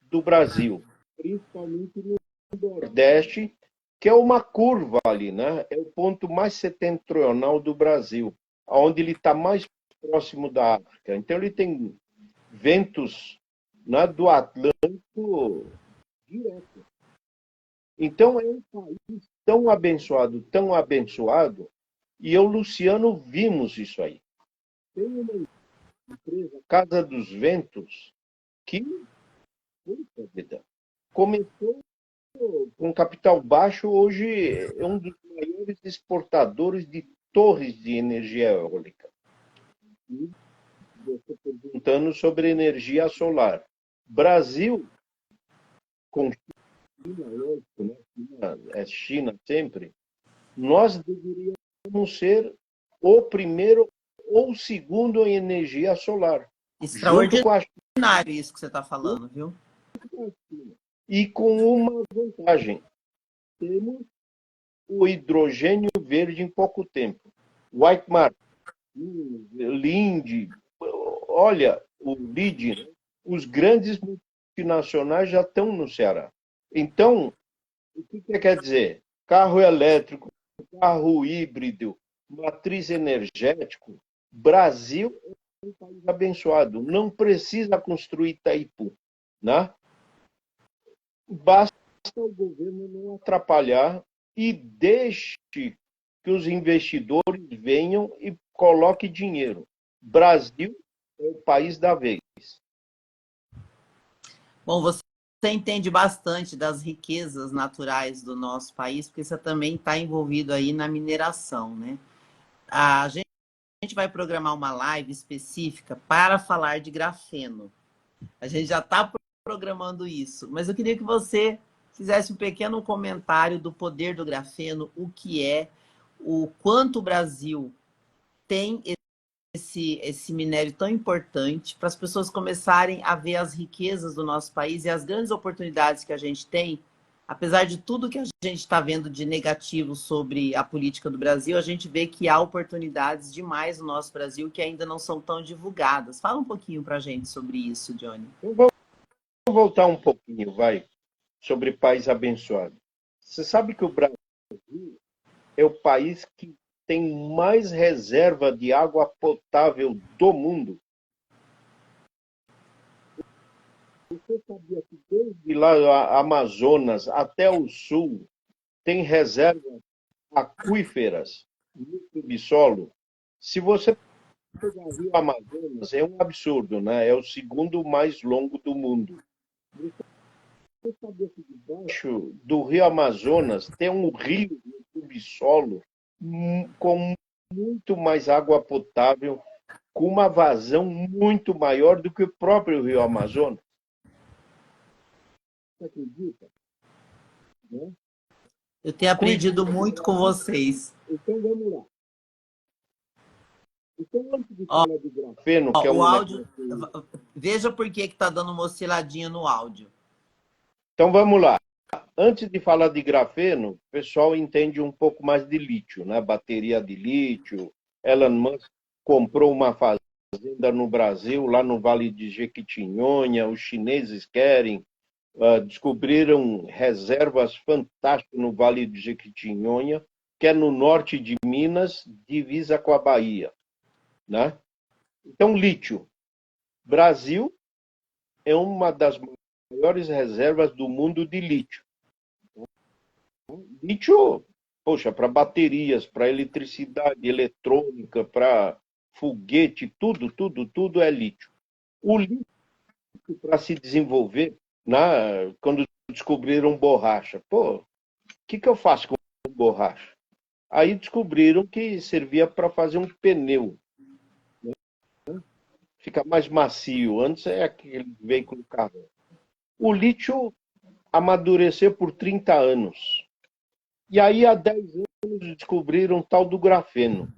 do Brasil, principalmente no Nordeste, que é uma curva ali, né? É o ponto mais setentrional do Brasil, onde ele está mais próximo da África. Então ele tem ventos, né, do Atlântico direto. Então é um país tão abençoado, e eu, Luciano, vimos isso aí. Tem uma empresa, Casa dos Ventos, que, puxa vida, começou com capital baixo, hoje é um dos maiores exportadores de torres de energia eólica. E você perguntando sobre energia solar. Brasil, com China, lógico, né? China é China sempre, nós deveríamos ser o primeiro ou o segundo em energia solar, junto com a Extraordinário isso que você está falando, viu? China. E com uma vantagem, temos o hidrogênio verde em pouco tempo. White Mark, Linde, olha, o Linde, né? Os grandes multinacionais já estão no Ceará. Então, o que quer dizer? Carro elétrico, carro híbrido, matriz energético, Brasil é um país abençoado. Não precisa construir Itaipu, né? Basta o governo não atrapalhar e deixe que os investidores venham e coloquem dinheiro. Brasil é o país da vez. Bom, você entende bastante das riquezas naturais do nosso país, porque você também está envolvido aí na mineração, né? A gente vai programar uma live específica para falar de grafeno. A gente já está programando isso, mas eu queria que você fizesse um pequeno comentário do poder do grafeno, o que é, o quanto o Brasil tem esse minério tão importante para as pessoas começarem a ver as riquezas do nosso país e as grandes oportunidades que a gente tem. Apesar de tudo que a gente está vendo de negativo sobre a política do Brasil, a gente vê que há oportunidades demais no nosso Brasil que ainda não são tão divulgadas. Fala um pouquinho para a gente sobre isso, Johnny. Eu vou voltar um pouquinho, sobre país abençoado. Você sabe que o Brasil é o país que tem mais reserva de água potável do mundo? Você sabia que desde lá Amazonas até o sul tem reservas aquíferas no subsolo? Se você pegar o Rio Amazonas, é um absurdo, né? É o segundo mais longo do mundo. Você sabia que debaixo do Rio Amazonas tem um rio no subsolo com muito mais água potável, com uma vazão muito maior do que o próprio Rio Amazonas? Você acredita? Né? Eu tenho aprendido muito com vocês. Então vamos lá. Então, antes de falar de grafeno, que é o um áudio, negócio... veja por que está dando uma osciladinha no áudio. Então vamos lá. Antes de falar de grafeno, o pessoal entende um pouco mais de lítio, né? Bateria de lítio. Elon Musk comprou uma fazenda no Brasil, lá no Vale de Jequitinhonha. Os chineses querem, descobriram reservas fantásticas no Vale de Jequitinhonha, que é no norte de Minas, divisa com a Bahia, né? Então, lítio. Brasil é uma das maiores reservas do mundo de lítio. Lítio, poxa, para baterias, para eletricidade eletrônica, para foguete, tudo é lítio. O lítio, para se desenvolver, quando descobriram borracha, o que eu faço com borracha? Aí descobriram que servia para fazer um pneu. Né? Fica mais macio. Antes é aquele veículo carro. O lítio amadureceu por 30 anos. E aí, há 10 anos, descobriram o tal do grafeno.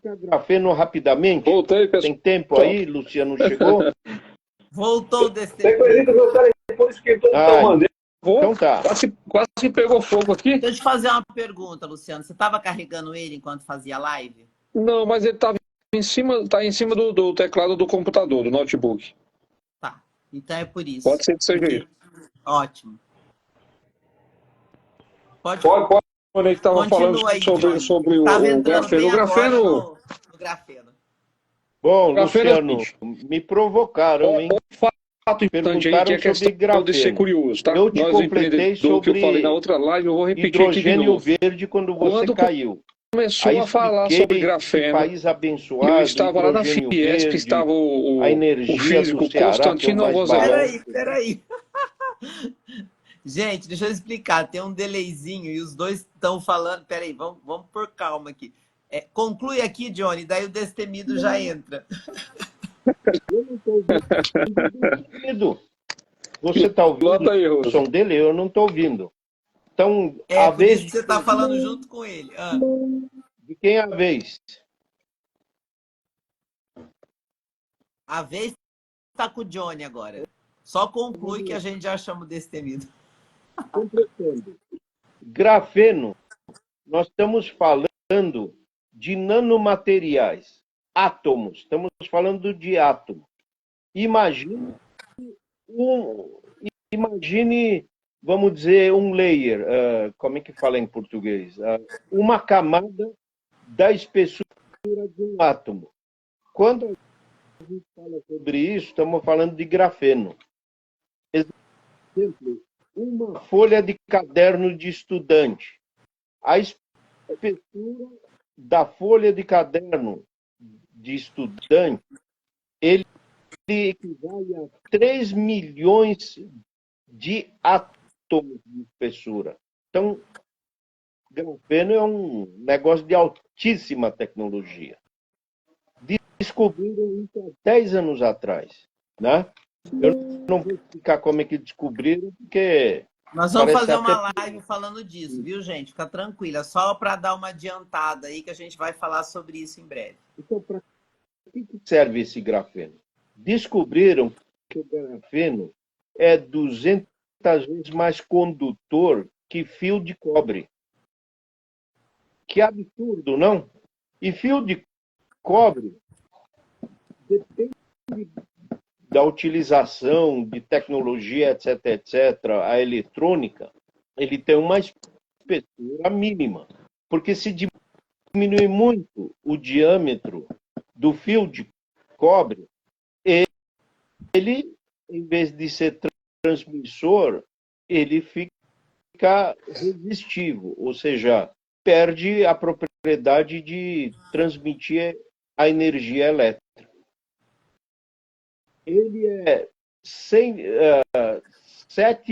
Grafeno rapidamente. Voltei, pessoal. Tem tempo aí? Luciano chegou? Voltou desse tempo. Então tá. Quase que pegou fogo aqui. Deixa eu te fazer uma pergunta, Luciano. Você estava carregando ele enquanto fazia live? Não, mas ele estava tá em cima do teclado do computador, do notebook. Tá. Então é por isso. Pode ser que seja isso. Ótimo. Pode. Quando ele estava falando aí, sobre o grafeno. O grafeno. No grafeno. Bom, Grafeno, Luciano, me provocaram, hein? Fato importante aí que é a questão de ser curioso, tá? Eu te completei sobre que eu falei na outra live, eu vou repetir hidrogênio aqui de novo. verde quando você caiu. Começou aí a falar sobre grafeno. País abençoado, eu estava lá na Fiesp, que estava o físico Ceará, Constantino Vozelão. Peraí. Gente, deixa eu explicar. Tem um delayzinho e os dois estão falando. Peraí, vamos por calma aqui. Conclui aqui, Johnny, daí o destemido já entra. Eu não estou ouvindo. Você está ouvindo aí, o som dele? Eu não estou ouvindo. Então, a vez que você está falando junto com ele. De quem é a vez? A vez está com o Johnny agora. Só conclui que a gente já chama o destemido. Completando. Grafeno, nós estamos falando de nanomateriais, átomos. Estamos falando de átomo. Imagine, vamos dizer, um layer. Como é que fala em português? Uma camada da espessura de um átomo. Quando a gente fala sobre isso, estamos falando de grafeno. Exemplo, uma folha de caderno de estudante. A espessura da folha de caderno de estudante, ele equivale a 3 milhões de átomos de espessura. Então, grafeno é um negócio de altíssima tecnologia. Descobriram isso há 10 anos atrás, né? Eu não vou explicar como é que descobriram, porque... Nós vamos fazer uma live falando disso, viu, gente? Fica tranquila, só para dar uma adiantada aí que a gente vai falar sobre isso em breve. Então, para que serve esse grafeno? Descobriram que o grafeno é 200 vezes mais condutor que fio de cobre. Que absurdo, não? E fio de cobre depende da utilização de tecnologia, etc., a eletrônica, ele tem uma espessura mínima. Porque se diminui muito o diâmetro do fio de cobre, ele, em vez de ser transmissor, ele fica resistivo, ou seja, perde a propriedade de transmitir a energia elétrica. Ele é 7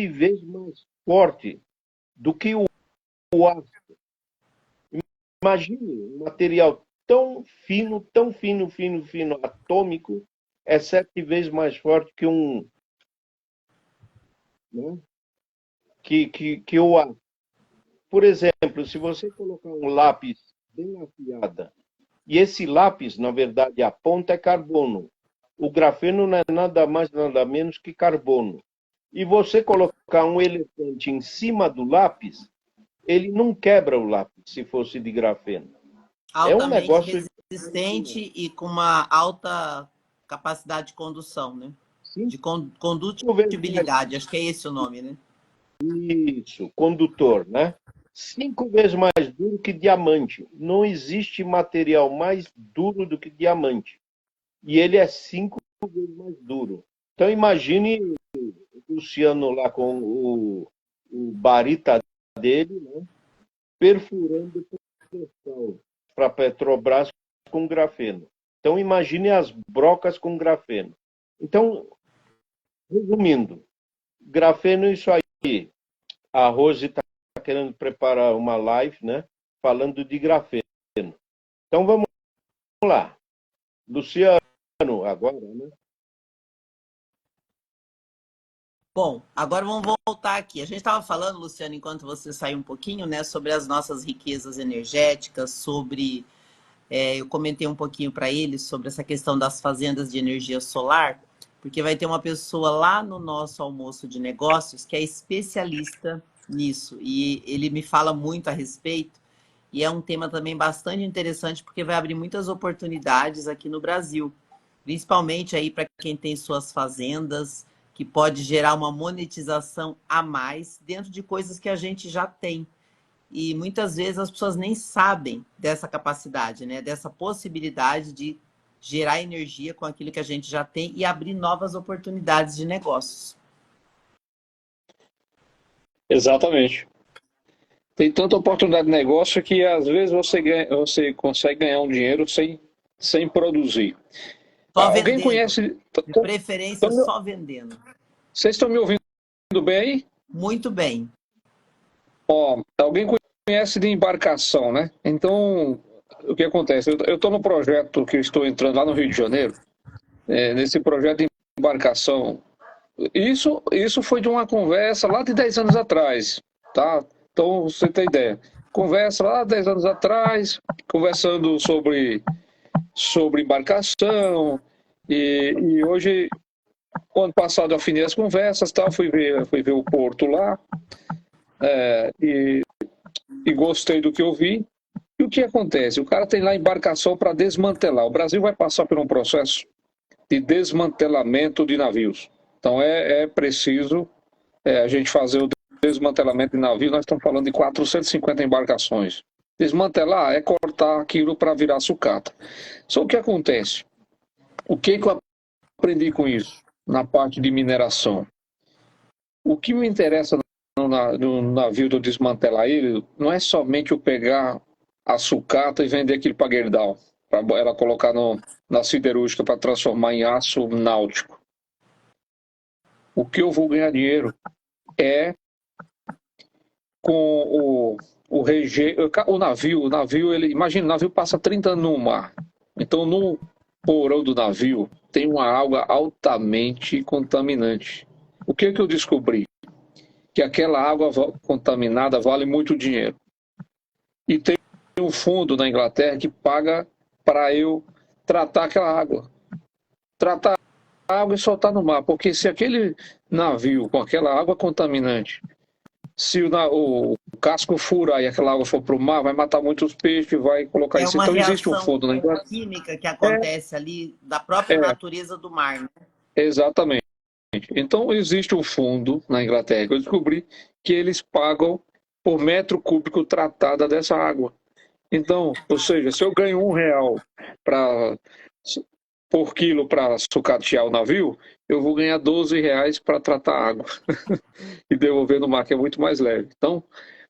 vezes mais forte do que o aço. Imagine um material tão fino, atômico, é 7 vezes mais forte que que o aço. Por exemplo, se você colocar um lápis bem afiado, e esse lápis, na verdade, a ponta é carbono. O grafeno não é nada mais, nada menos que carbono. E você colocar um elefante em cima do lápis, ele não quebra o lápis, se fosse de grafeno. Altamente é um negócio resistente e com uma alta capacidade de condução, né? Sim. De condutibilidade, acho que é esse o nome, né? Isso, condutor, né? 5 vezes mais duro que diamante. Não existe material mais duro do que diamante. E ele é 5 vezes mais duro. Então imagine o Luciano lá com o barita dele, né? Perfurando o pressão para a Petrobras com grafeno. Então, imagine as brocas com grafeno. Então, resumindo, grafeno é isso aí. A Rose está querendo preparar uma live, né? Falando de grafeno. Então, vamos lá. Luciano, agora, né? Bom, agora vamos voltar aqui. A gente estava falando, Luciano, enquanto você saiu um pouquinho, né, sobre as nossas riquezas energéticas, sobre eu comentei um pouquinho para eles sobre essa questão das fazendas de energia solar, porque vai ter uma pessoa lá no nosso almoço de negócios que é especialista nisso e ele me fala muito a respeito e é um tema também bastante interessante porque vai abrir muitas oportunidades aqui no Brasil, principalmente aí para quem tem suas fazendas, que pode gerar uma monetização a mais dentro de coisas que a gente já tem. E muitas vezes as pessoas nem sabem dessa capacidade, né? Dessa possibilidade de gerar energia com aquilo que a gente já tem e abrir novas oportunidades de negócios. Exatamente. Tem tanta oportunidade de negócio que às vezes você consegue ganhar um dinheiro sem produzir. Só Alguém vendendo. conhece? De preferência, só vendendo. Vocês estão me ouvindo bem aí? Muito bem. Ó, alguém conhece de embarcação, né? Então, o que acontece? Eu estou no projeto que eu estou entrando lá no Rio de Janeiro, nesse projeto de embarcação. Isso foi de uma conversa lá de 10 anos atrás, tá? Então, você tem ideia. Conversa lá de 10 anos atrás, conversando sobre embarcação, e hoje, ano passado, eu afinei as conversas, tal, fui ver o porto lá, e gostei do que eu vi. E o que acontece? O cara tem lá embarcação para desmantelar. O Brasil vai passar por um processo de desmantelamento de navios. Então é preciso a gente fazer o desmantelamento de navio. Nós estamos falando de 450 embarcações. Desmantelar é cortar aquilo para virar sucata. Só o que acontece? O que eu aprendi com isso na parte de mineração? O que me interessa no navio do desmantelar ele não é somente eu pegar a sucata e vender aquilo para Gerdau, para ela colocar na siderúrgica para transformar em aço náutico. O que eu vou ganhar dinheiro é com o navio, imagina, o navio passa 30 anos no mar. Então, no porão do navio tem uma água altamente contaminante. O que eu descobri? Que aquela água contaminada vale muito dinheiro. E tem um fundo na Inglaterra que paga para eu tratar aquela água. Tratar a água e soltar no mar. Porque se aquele navio com aquela água contaminante, se o casco furar e aquela água for para o mar, vai matar muitos peixes, vai colocar isso. Então existe um fundo na Inglaterra. Química que acontece ali da própria natureza do mar, né? Exatamente. Então existe um fundo na Inglaterra que eu descobri que eles pagam por metro cúbico tratada dessa água. Então, ou seja, se eu ganho R$1 por quilo para sucatear o navio, eu vou ganhar R$12 para tratar a água e devolver no mar, que é muito mais leve. Então,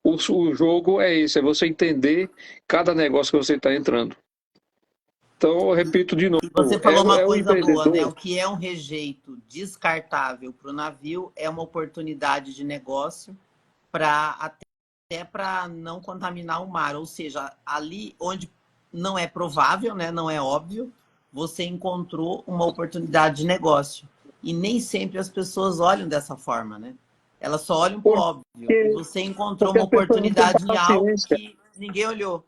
o jogo é esse, é você entender cada negócio que você está entrando. Então, eu repito de novo. Você falou uma coisa boa, né? O que é um rejeito descartável para o navio é uma oportunidade de negócio até para não contaminar o mar. Ou seja, ali onde não é provável, né? Não é óbvio, você encontrou uma oportunidade de negócio. E nem sempre as pessoas olham dessa forma, né? Elas só olham para o óbvio. E você encontrou uma oportunidade em algo que ninguém olhou.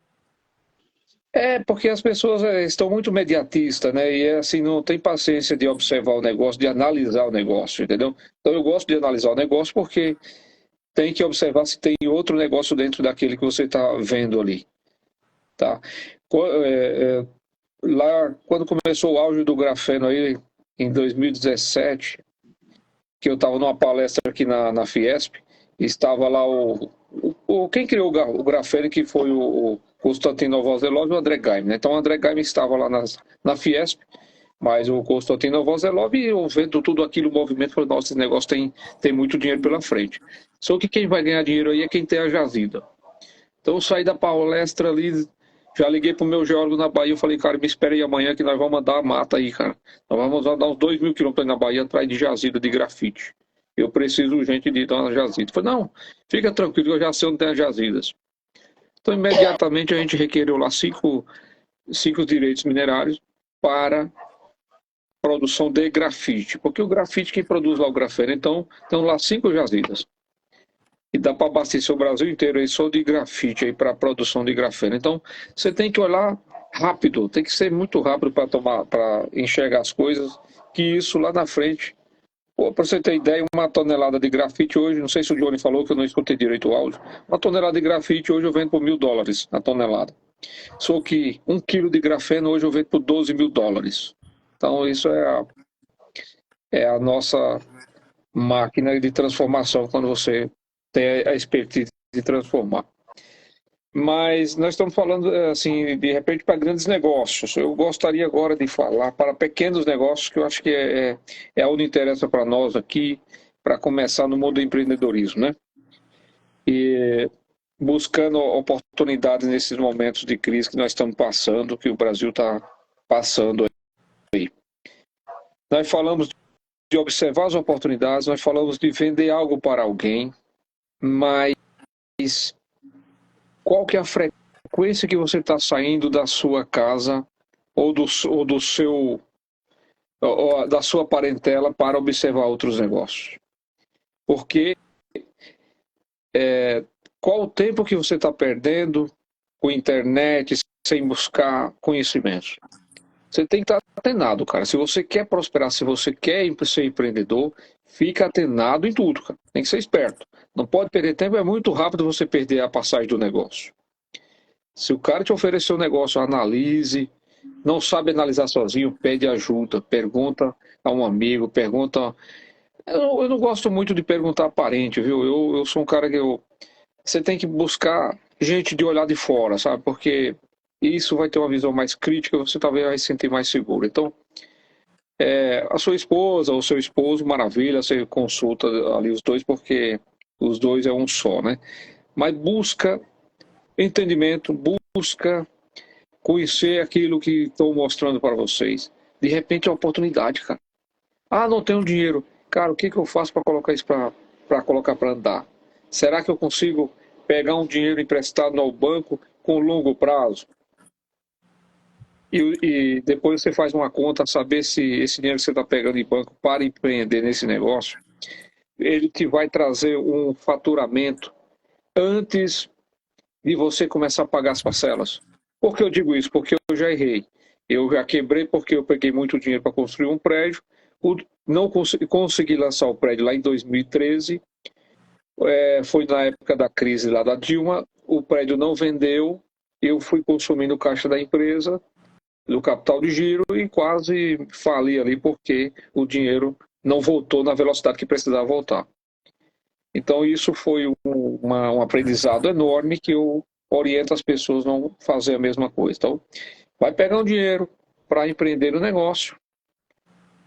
Porque as pessoas estão muito mediatistas, né? E assim, não tem paciência de observar o negócio, de analisar o negócio, entendeu? Então eu gosto de analisar o negócio porque tem que observar se tem outro negócio dentro daquele que você está vendo ali, tá? Lá, quando começou o auge do grafeno aí, em 2017, que eu estava numa palestra aqui na Fiesp, estava lá quem criou o grafeno, que foi o Konstantin Novoselov e o André Geim, né? Então o André Geim estava lá na Fiesp, mas o Konstantin Novoselov, eu vendo tudo aquilo, o movimento, falou, nossa, esse negócio tem muito dinheiro pela frente. Só que quem vai ganhar dinheiro aí é quem tem a jazida. Então eu saí da palestra ali Já liguei pro meu geólogo na Bahia, eu falei, cara, me espere aí amanhã que nós vamos mandar a mata aí, cara. Nós vamos andar uns 2.000 quilômetros aí na Bahia atrás de jazida de grafite. Eu preciso urgente de dar uma jazida. Eu falei, não, fica tranquilo, eu já sei onde tem as jazidas. Então, imediatamente a gente requereu lá cinco direitos minerários para produção de grafite, porque o grafite quem produz lá o grafeno, então lá 5 jazidas. E dá para abastecer o Brasil inteiro aí só de grafite aí para a produção de grafeno. Então, você tem que olhar rápido, tem que ser muito rápido para enxergar as coisas, que isso lá na frente. Para você ter ideia, uma tonelada de grafite hoje, não sei se o Johnny falou que eu não escutei direito o áudio, uma tonelada de grafite hoje eu vendo por $1.000 a tonelada. Só que 1 quilo de grafeno hoje eu vendo por $12.000. Então isso é a nossa máquina de transformação quando você tem a expertise de transformar. Mas nós estamos falando, assim, de repente para grandes negócios. Eu gostaria agora de falar para pequenos negócios, que eu acho que é onde interessa para nós aqui, para começar no mundo do empreendedorismo, né? E buscando oportunidades nesses momentos de crise que nós estamos passando, que o Brasil está passando aí. Nós falamos de observar as oportunidades, nós falamos de vender algo para alguém, mas qual que é a frequência que você está saindo da sua casa ou da sua parentela para observar outros negócios? Porque qual o tempo que você está perdendo com internet, sem buscar conhecimentos? Você tem que estar atenado, cara. Se você quer prosperar, se você quer ser empreendedor, fica atenado em tudo, cara. Tem que ser esperto. Não pode perder tempo, é muito rápido você perder a passagem do negócio. Se o cara te oferecer um negócio, analise. Não sabe analisar sozinho, pede ajuda, pergunta a um amigo, pergunta... Eu não gosto muito de perguntar a parente, viu? Eu sou um cara que você tem que buscar gente de olhar de fora, sabe? Porque isso vai ter uma visão mais crítica, você talvez vai se sentir mais seguro. Então, a sua esposa ou seu esposo, maravilha, você consulta ali os dois, porque os dois é um só, né? Mas busca entendimento, busca conhecer aquilo que estou mostrando para vocês. De repente é uma oportunidade, cara. Ah, não tenho dinheiro. Cara, o que eu faço para colocar isso para colocar para andar? Será que eu consigo pegar um dinheiro emprestado no banco com longo prazo? E depois você faz uma conta, saber se esse dinheiro que você está pegando em banco para empreender nesse negócio, ele te vai trazer um faturamento antes de você começar a pagar as parcelas. Por que eu digo isso? Porque eu já errei. Eu já quebrei porque eu peguei muito dinheiro para construir um prédio, não consegui lançar o prédio lá em 2013, foi na época da crise lá da Dilma, o prédio não vendeu, eu fui consumindo caixa da empresa, do capital de giro, e quase fali ali porque o dinheiro não voltou na velocidade que precisava voltar. Então isso foi um aprendizado enorme que eu oriento as pessoas a não fazer a mesma coisa. Então, vai pegar um dinheiro para empreender no negócio,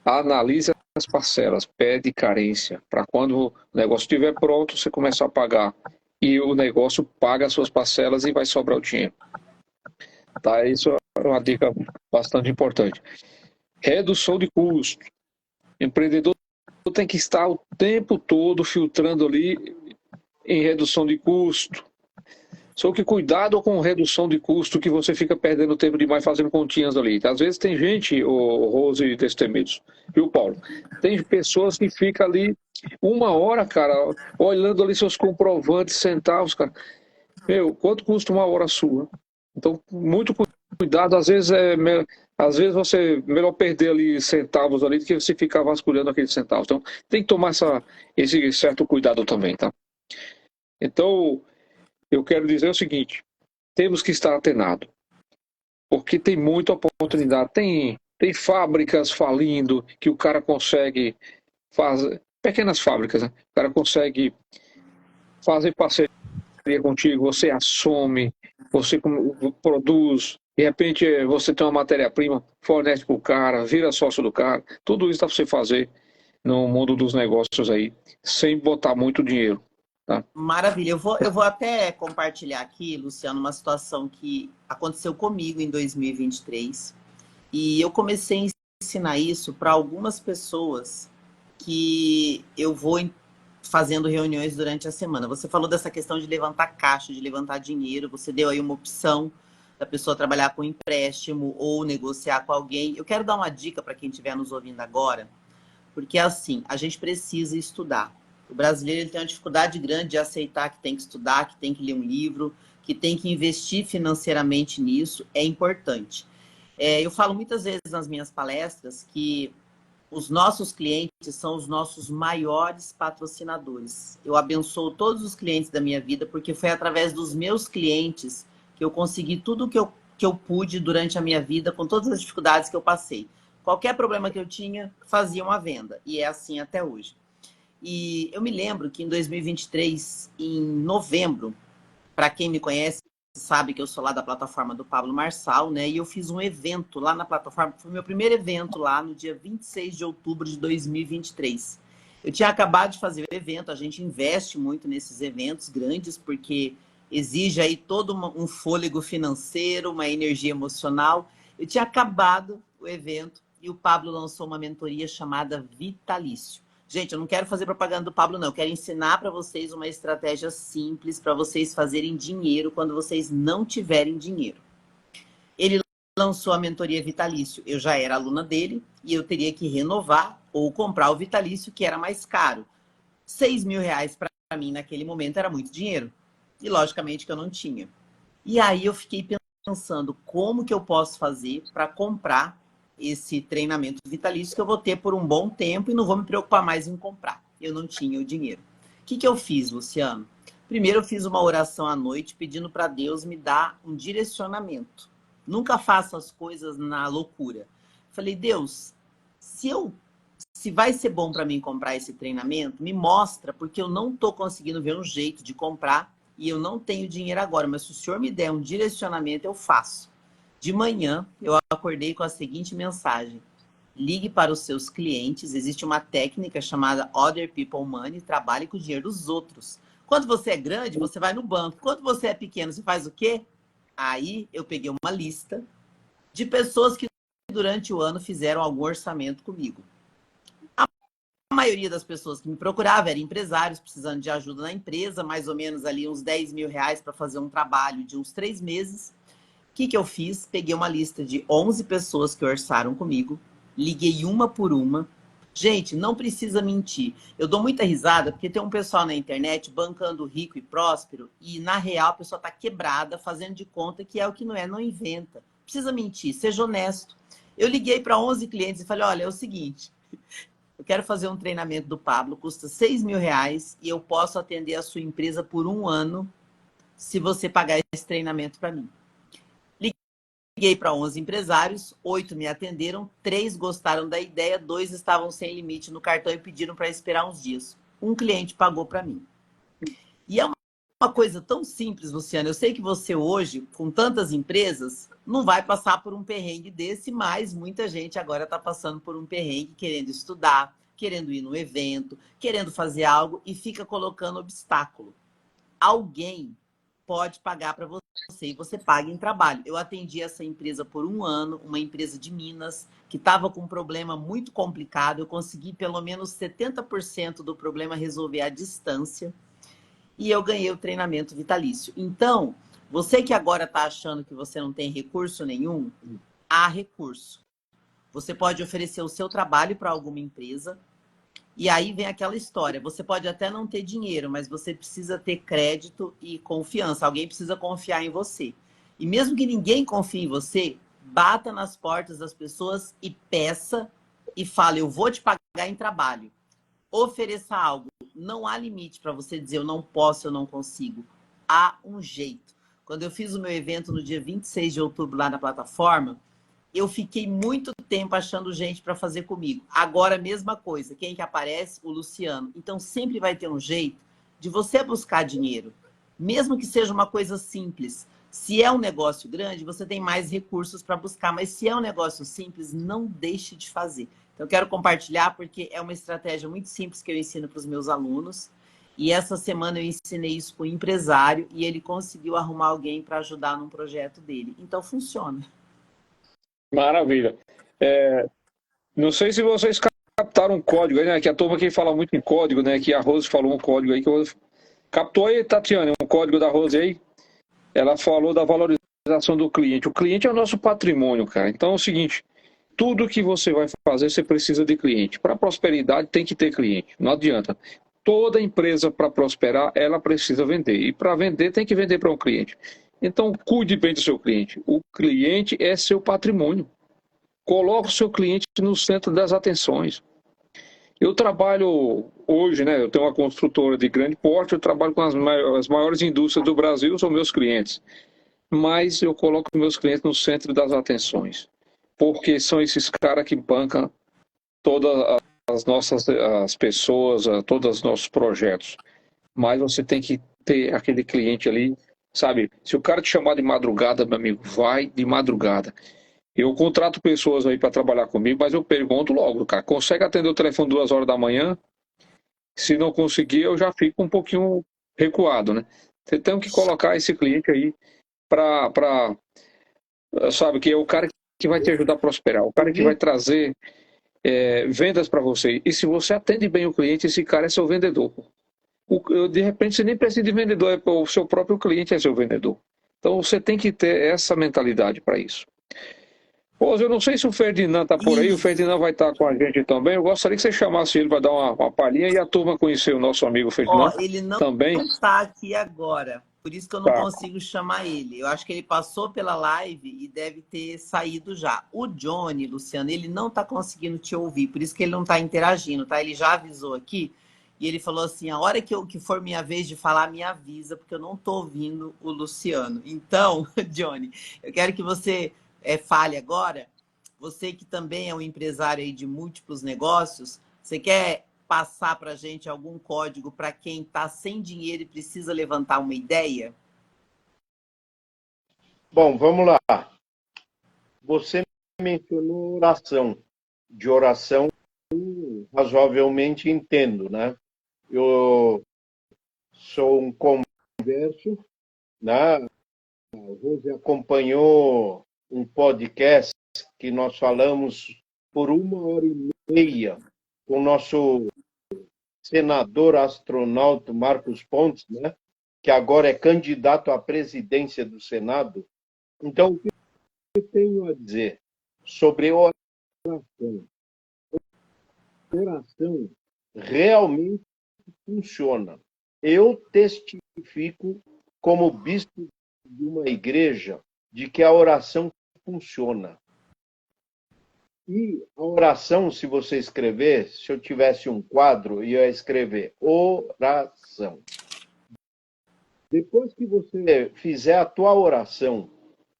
analise as parcelas, pede carência, para quando o negócio estiver pronto, você começar a pagar. E o negócio paga as suas parcelas e vai sobrar o dinheiro. Tá? Isso é uma dica bastante importante. Redução de custo. O empreendedor tem que estar o tempo todo filtrando ali em redução de custo. Só que cuidado com redução de custo, que você fica perdendo tempo demais fazendo continhas ali. Às vezes tem gente, o Rose e Destemidos, viu, Paulo? Tem pessoas que ficam ali 1 hora, cara, olhando ali seus comprovantes, centavos, cara. Meu, quanto custa 1 hora sua? Então, muito cuidado. Às vezes você melhor perder ali centavos ali do que você ficar vasculhando aqueles centavos. Então, tem que tomar esse certo cuidado também, tá? Então, eu quero dizer o seguinte, temos que estar atenado, porque tem muita oportunidade, tem fábricas falindo, que o cara consegue fazer, pequenas fábricas, né? O cara consegue fazer parceria contigo, você assume, você produz, de repente você tem uma matéria-prima, fornece para o cara, vira sócio do cara, tudo isso dá para você fazer no mundo dos negócios aí, sem botar muito dinheiro. Tá? Maravilha. Eu vou até compartilhar aqui, Luciano, uma situação que aconteceu comigo em 2023. E eu comecei a ensinar isso para algumas pessoas que eu vou fazendo reuniões durante a semana. Você falou dessa questão de levantar caixa, de levantar dinheiro. Você deu aí uma opção da pessoa trabalhar com empréstimo ou negociar com alguém. Eu quero dar uma dica para quem estiver nos ouvindo agora, porque assim, a gente precisa estudar. O brasileiro ele tem uma dificuldade grande de aceitar que tem que estudar, que tem que ler um livro, que tem que investir financeiramente nisso. É importante. Eu falo muitas vezes nas minhas palestras que os nossos clientes são os nossos maiores patrocinadores. Eu abençoo todos os clientes da minha vida, porque foi através dos meus clientes que eu consegui tudo que eu pude durante a minha vida, com todas as dificuldades que eu passei. Qualquer problema que eu tinha, fazia uma venda. E é assim até hoje. E eu me lembro que em 2023, em novembro, para quem me conhece, sabe que eu sou lá da plataforma do Pablo Marçal, né? E eu fiz um evento lá na plataforma, foi o meu primeiro evento lá no dia 26 de outubro de 2023. Eu tinha acabado de fazer o evento, a gente investe muito nesses eventos grandes, porque exige aí todo um fôlego financeiro, uma energia emocional. Eu tinha acabado o evento e o Pablo lançou uma mentoria chamada Vitalício. Gente, eu não quero fazer propaganda do Pablo, não. Eu quero ensinar para vocês uma estratégia simples para vocês fazerem dinheiro quando vocês não tiverem dinheiro. Ele lançou a mentoria Vitalício. Eu já era aluna dele e eu teria que renovar ou comprar o Vitalício, que era mais caro. R$ 6.000 para mim naquele momento era muito dinheiro. E logicamente que eu não tinha. E aí eu fiquei pensando como que eu posso fazer para comprar esse treinamento vitalício que eu vou ter por um bom tempo e não vou me preocupar mais em comprar. Eu não tinha o dinheiro. O que eu fiz, Luciano? Primeiro eu fiz uma oração à noite pedindo para Deus me dar um direcionamento. Nunca faço as coisas na loucura. Falei, Deus, se vai ser bom para mim comprar esse treinamento, me mostra, porque eu não estou conseguindo ver um jeito de comprar e eu não tenho dinheiro agora, mas se o senhor me der um direcionamento, eu faço. De manhã, eu acordei com a seguinte mensagem: ligue para os seus clientes. Existe uma técnica chamada Other People Money, trabalhe com o dinheiro dos outros. Quando você é grande, você vai no banco. Quando você é pequeno, você faz o quê? Aí eu peguei uma lista de pessoas que durante o ano fizeram algum orçamento comigo. A maioria das pessoas que me procuravam eram empresários precisando de ajuda na empresa, mais ou menos ali uns R$ 10.000 para fazer um trabalho de uns 3 meses. O que eu fiz? Peguei uma lista de 11 pessoas que orçaram comigo, liguei uma por uma. Gente, não precisa mentir. Eu dou muita risada porque tem um pessoal na internet bancando rico e próspero e, na real, a pessoa está quebrada, fazendo de conta que é o que não é, não inventa. Precisa mentir, seja honesto. Eu liguei para 11 clientes e falei, olha, é o seguinte, eu quero fazer um treinamento do Pablo, custa R$ 6.000 e eu posso atender a sua empresa por um ano se você pagar esse treinamento para mim. Liguei para 11 empresários, 8 me atenderam, 3 gostaram da ideia, 2 estavam sem limite no cartão e pediram para esperar uns dias. Um cliente pagou para mim. E é uma coisa tão simples, Luciano. Eu sei que você hoje, com tantas empresas, não vai passar por um perrengue desse, mas muita gente agora está passando por um perrengue, querendo estudar, querendo ir no evento, querendo fazer algo e fica colocando obstáculo. Alguém pode pagar para você e você paga em trabalho. Eu atendi essa empresa por um ano, uma empresa de Minas, que estava com um problema muito complicado. Eu consegui pelo menos 70% do problema resolver à distância e eu ganhei o treinamento vitalício. Então, você que agora está achando que você não tem recurso nenhum, há recurso. Você pode oferecer o seu trabalho para alguma empresa. E aí vem aquela história, você pode até não ter dinheiro, mas você precisa ter crédito e confiança. Alguém precisa confiar em você. E mesmo que ninguém confie em você, bata nas portas das pessoas e peça e fale, eu vou te pagar em trabalho. Ofereça algo. Não há limite para você dizer, eu não posso, eu não consigo. Há um jeito. Quando eu fiz o meu evento no dia 26 de outubro lá na plataforma, eu fiquei muito tempo achando gente para fazer comigo. Agora, a mesma coisa. Quem que aparece? O Luciano. Então, sempre vai ter um jeito de você buscar dinheiro. Mesmo que seja uma coisa simples. Se é um negócio grande, você tem mais recursos para buscar. Mas se é um negócio simples, não deixe de fazer. Então, eu quero compartilhar porque é uma estratégia muito simples que eu ensino para os meus alunos. E essa semana eu ensinei isso para o empresário e ele conseguiu arrumar alguém para ajudar num projeto dele. Então funciona. Maravilha. Não sei se vocês captaram um código aí, né? Que a turma aqui fala muito em código, né? Que a Rose falou um código aí que eu... Captou aí, Tatiana, um código da Rose aí? Ela falou da valorização do cliente. O cliente é o nosso patrimônio, cara. Então é o seguinte, tudo que você vai fazer, você precisa de cliente. Para prosperidade tem que ter cliente. Não adianta. Toda empresa, para prosperar, ela precisa vender. E para vender, tem que vender para um cliente. Então, cuide bem do seu cliente. O cliente é seu patrimônio. Coloque o seu cliente no centro das atenções. Eu trabalho hoje, né? Eu tenho uma construtora de grande porte, eu trabalho com as maiores indústrias do Brasil, são meus clientes. Mas eu coloco meus clientes no centro das atenções. Porque são esses caras que bancam todas as pessoas, todos os nossos projetos. Mas você tem que ter aquele cliente ali, sabe? Se o cara te chamar de madrugada, meu amigo, vai de madrugada. Eu contrato pessoas aí para trabalhar comigo, mas eu pergunto logo, cara, consegue atender o telefone 2 horas da manhã? Se não conseguir, eu já fico um pouquinho recuado, né? Você tem que colocar esse cliente aí sabe, que é o cara que vai te ajudar a prosperar, o cara que vai trazer vendas para você. E se você atende bem o cliente, esse cara é seu vendedor. De repente, você nem precisa de vendedor, o seu próprio cliente é seu vendedor. Então, você tem que ter essa mentalidade para isso. Pô, eu não sei se o Ferdinand está por aí, o Ferdinand vai estar com a gente também. Eu gostaria que você chamasse ele para dar uma palhinha e a turma conhecer o nosso amigo Ferdinand. Ó, ele não também está aqui agora, por isso que eu não consigo chamar ele. Eu acho que ele passou pela live e deve ter saído já. O Johnny, Luciano, ele não está conseguindo te ouvir, por isso que ele não está interagindo, tá? Ele já avisou aqui e ele falou assim: a hora que for minha vez de falar, me avisa, porque eu não estou ouvindo o Luciano. Então, Johnny, eu quero que você fale agora. Você que também é um empresário aí de múltiplos negócios, você quer passar para a gente algum código para quem está sem dinheiro e precisa levantar uma ideia? Bom, vamos lá. Você mencionou oração. De oração, razoavelmente entendo, né? Eu sou um converso, né? A Rose acompanhou um podcast que nós falamos por 1 hora e meia com o nosso senador astronauta Marcos Pontes, né? Que agora é candidato à presidência do Senado. Então, o que eu tenho a dizer sobre oração? Oração realmente funciona. Eu testifico, como bispo de uma igreja, de que a oração funciona. E a oração, se você escrever, se eu tivesse um quadro, eu ia escrever oração. Depois que você fizer a tua oração,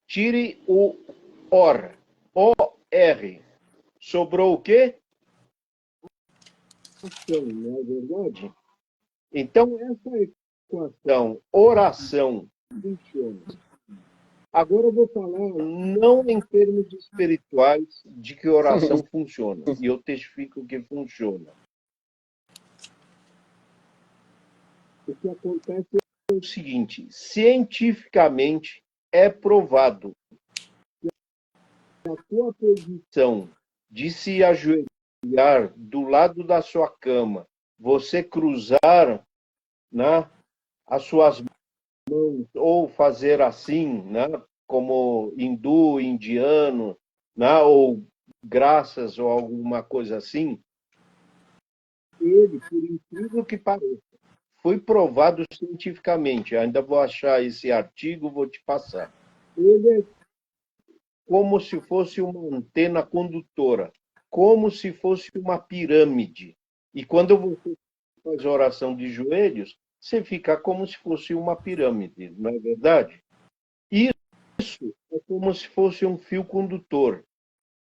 tire o OR. O-R. Sobrou o quê? Ação, não é verdade? Então, essa equação, oração, funciona. Agora eu vou falar, não em termos espirituais, de que oração funciona. E eu testifico que funciona. O que acontece é o seguinte: cientificamente é provado que a tua posição de se ajoelhar do lado da sua cama, você cruzar, né, as suas mãos, ou fazer assim, né, como hindu, indiano, né, ou graças ou alguma coisa assim, ele, por incrível que pareça, foi provado cientificamente. Ainda vou achar esse artigo, vou te passar. Ele é como se fosse uma antena condutora, como se fosse uma pirâmide. E quando você faz oração de joelhos, você fica como se fosse uma pirâmide, não é verdade? Isso é como se fosse um fio condutor.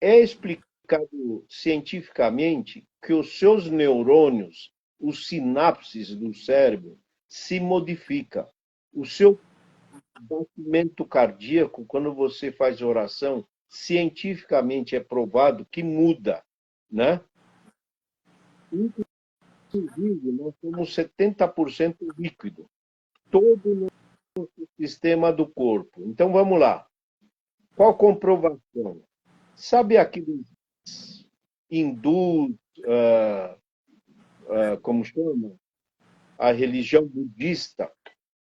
É explicado cientificamente que os seus neurônios, os sinapses do cérebro, se modificam. O seu batimento cardíaco, quando você faz oração, cientificamente é provado que muda, né? Inclusive, nós somos 70% líquido. Todo o nosso sistema do corpo. Então, vamos lá. Qual comprovação? Sabe aqueles hindus, como chama? A religião budista,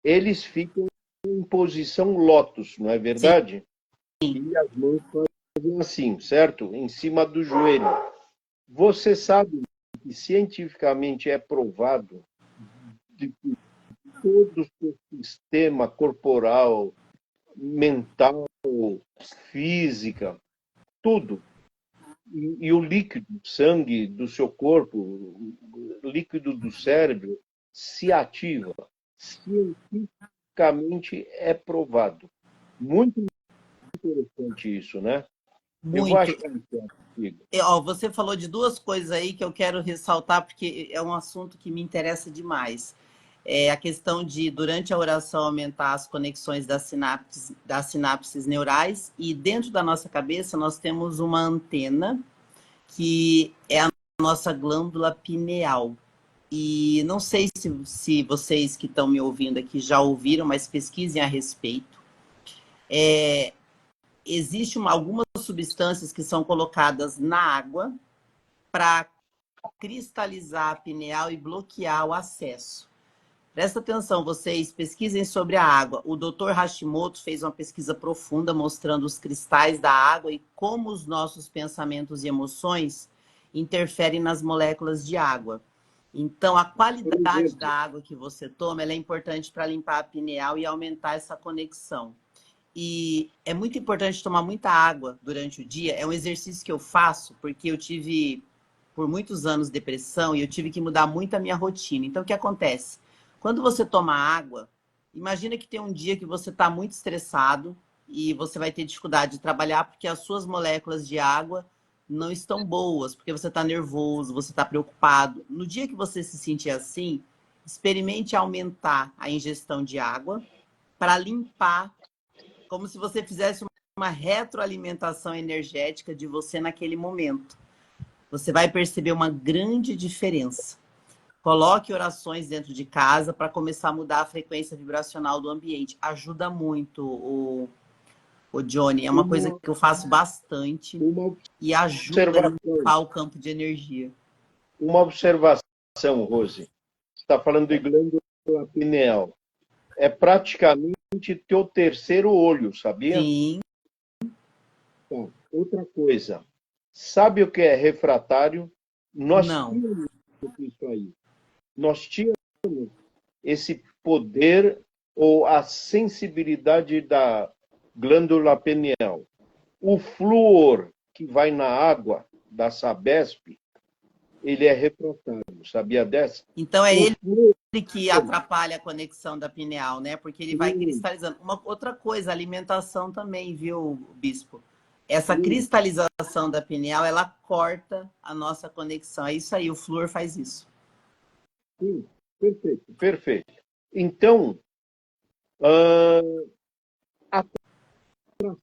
eles ficam em posição lótus, não é verdade? Sim. E as mãos fazem assim, certo? Em cima do joelho. Você sabe que cientificamente é provado de que todo o seu sistema corporal, mental, física, tudo, e o líquido, sangue do seu corpo, o líquido do cérebro, se ativa. Cientificamente é provado. Muito interessante isso, né? Eu vou Muito. achar isso contigo. Ó, você falou de duas coisas aí que eu quero ressaltar, porque é um assunto que me interessa demais. É a questão de, durante a oração, aumentar as conexões das sinapses neurais. E dentro da nossa cabeça, nós temos uma antena, que é a nossa glândula pineal. E não sei se vocês que estão me ouvindo aqui já ouviram, mas pesquisem a respeito. Existem algumas substâncias que são colocadas na água para cristalizar a pineal e bloquear o acesso. Presta atenção, vocês pesquisem sobre a água. O Dr. Hashimoto fez uma pesquisa profunda mostrando os cristais da água e como os nossos pensamentos e emoções interferem nas moléculas de água. Então, a qualidade da água que você toma ela é importante para limpar a pineal e aumentar essa conexão. E é muito importante tomar muita água durante o dia. É um exercício que eu faço porque eu tive, por muitos anos, depressão e eu tive que mudar muito a minha rotina. Então, o que acontece? Quando você toma água, imagina que tem um dia que você está muito estressado e você vai ter dificuldade de trabalhar porque as suas moléculas de água não estão boas, porque você está nervoso, você está preocupado. No dia que você se sentir assim, experimente aumentar a ingestão de água para limpar, como se você fizesse uma retroalimentação energética de você naquele momento. Você vai perceber uma grande diferença. Coloque orações dentro de casa para começar a mudar a frequência vibracional do ambiente. Ajuda muito, o Johnny. É uma coisa que eu faço bastante e ajuda a limpar o campo de energia. Uma observação, Rose. Você está falando de glândula pineal. É praticamente teu terceiro olho, sabia? Sim. Então, outra coisa. Sabe o que é refratário? Nós tínhamos isso aí. Nós tínhamos esse poder ou a sensibilidade da glândula pineal. O flúor que vai na água da Sabesp, ele é refratário, sabia dessa? Então é ele que atrapalha a conexão da pineal, né? Porque ele vai cristalizando. Uma outra coisa, a alimentação também, viu, Bispo? Essa cristalização da pineal, ela corta a nossa conexão. É isso aí, o flúor faz isso. Sim, perfeito, perfeito. Então, atração,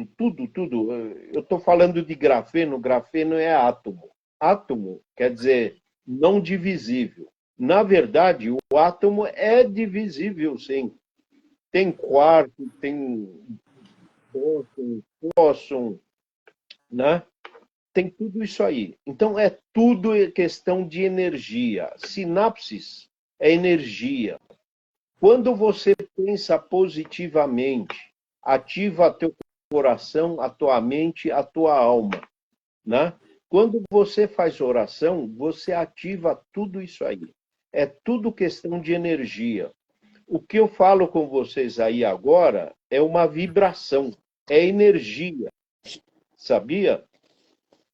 tudo. Eu estou falando de grafeno, grafeno é átomo. Átomo quer dizer não divisível. Na verdade, o átomo é divisível, sim. Tem quarto, tem fósforo, né? Tem tudo isso aí. Então, é tudo questão de energia. Sinapses é energia. Quando você pensa positivamente, ativa teu coração, a tua mente, a tua alma, né? Quando você faz oração, você ativa tudo isso aí. É tudo questão de energia. O que eu falo com vocês aí agora é uma vibração, é energia. Sabia?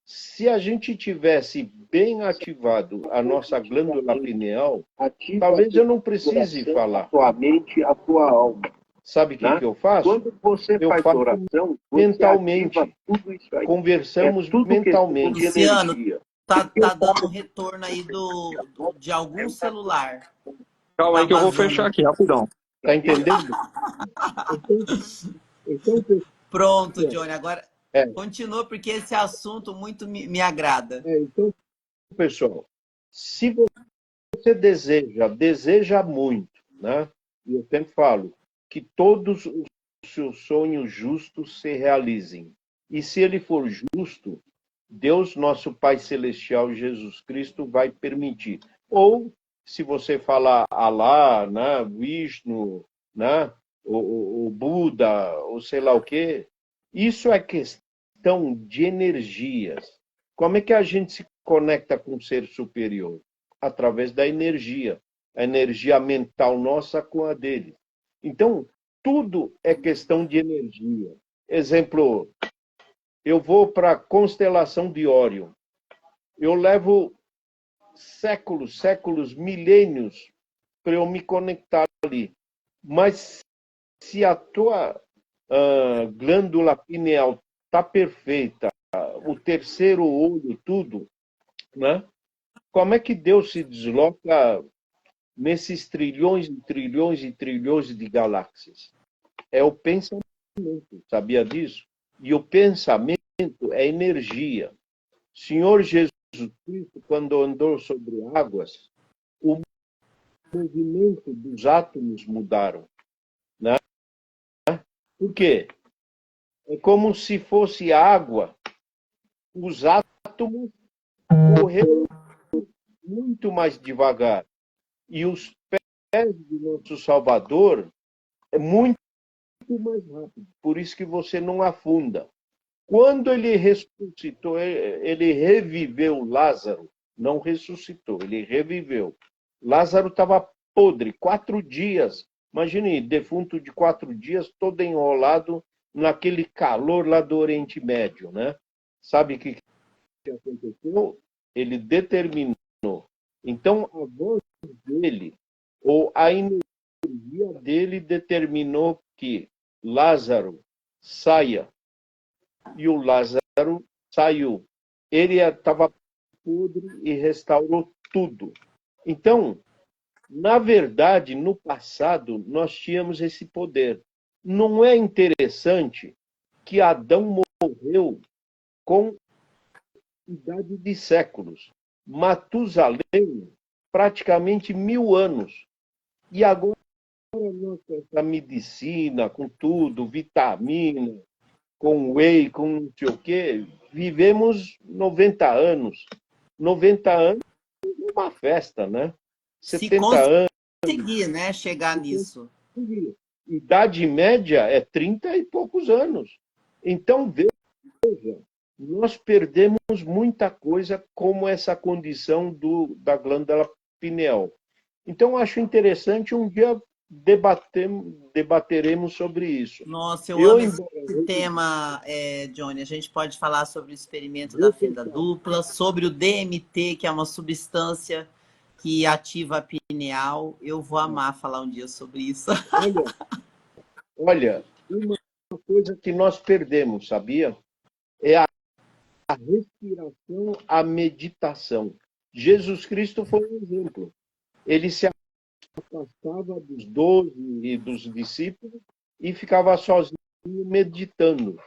Se a gente tivesse bem ativado a nossa glândula pineal, talvez eu não precise falar. A tua mente, a tua alma. Sabe o que eu faço? Quando você faz oração, mentalmente. Tudo isso aí. Conversamos mentalmente. Luciano, tá dando um retorno aí de algum celular. Calma aí que eu vou fechar aqui, rapidão. Tá entendendo? Então, pronto, Johnny, agora continua porque esse assunto muito me agrada. Então, pessoal, Se você deseja muito, né? E eu sempre falo que todos os seus sonhos justos se realizem. E se ele for justo, Deus, nosso Pai Celestial, Jesus Cristo, vai permitir. Ou, se você falar Alá, né, Vishnu, né, o Buda, ou sei lá o quê, isso é questão de energias. Como é que a gente se conecta com o ser superior? Através da energia. A energia mental nossa com a dele. Então, tudo é questão de energia. Exemplo, eu vou para a constelação de Órion. Eu levo séculos, milênios para eu me conectar ali. Mas se a tua glândula pineal está perfeita, o terceiro olho, tudo, né? Como é que Deus se desloca nesses trilhões e trilhões e trilhões de galáxias? É o pensamento, sabia disso? E o pensamento é energia. Senhor Jesus Cristo, quando andou sobre águas, o movimento dos átomos mudaram, né? Por quê? É como se fosse água, os átomos correram muito mais devagar. E os pés do nosso Salvador é muito mais rápido. Por isso que você não afunda. Quando ele ressuscitou, ele reviveu Lázaro, não ressuscitou, ele reviveu. Lázaro estava podre, 4 dias. Imagine, defunto de 4 dias, todo enrolado naquele calor lá do Oriente Médio, né? Sabe o que aconteceu? Ele determinou. Então, a voz dele, ou a energia dele, determinou que Lázaro saia. E o Lázaro saiu. Ele estava podre e restaurou tudo. Então, na verdade, no passado, nós tínhamos esse poder. Não é interessante que Adão morreu com idade de séculos. Matusalém, praticamente 1000 anos. E agora, nossa medicina, com tudo, vitamina, com whey, com não sei o quê, vivemos 90 anos. 90 anos é uma festa, né? Se 70 anos. conseguir, né, chegar nisso. Idade média é 30 e poucos anos. Então, veja, nós perdemos muita coisa como essa condição da glândula pineal. Então, acho interessante um dia debateremos sobre isso. Nossa, eu amo esse tema, Johnny. A gente pode falar sobre o experimento da fenda dupla, sobre o DMT, que é uma substância que ativa a pineal. Eu vou amar falar um dia sobre isso. Olha, uma coisa que nós perdemos, sabia? É a respiração, a meditação. Jesus Cristo foi um exemplo. Ele se afastava dos 12 e dos discípulos e ficava sozinho meditando.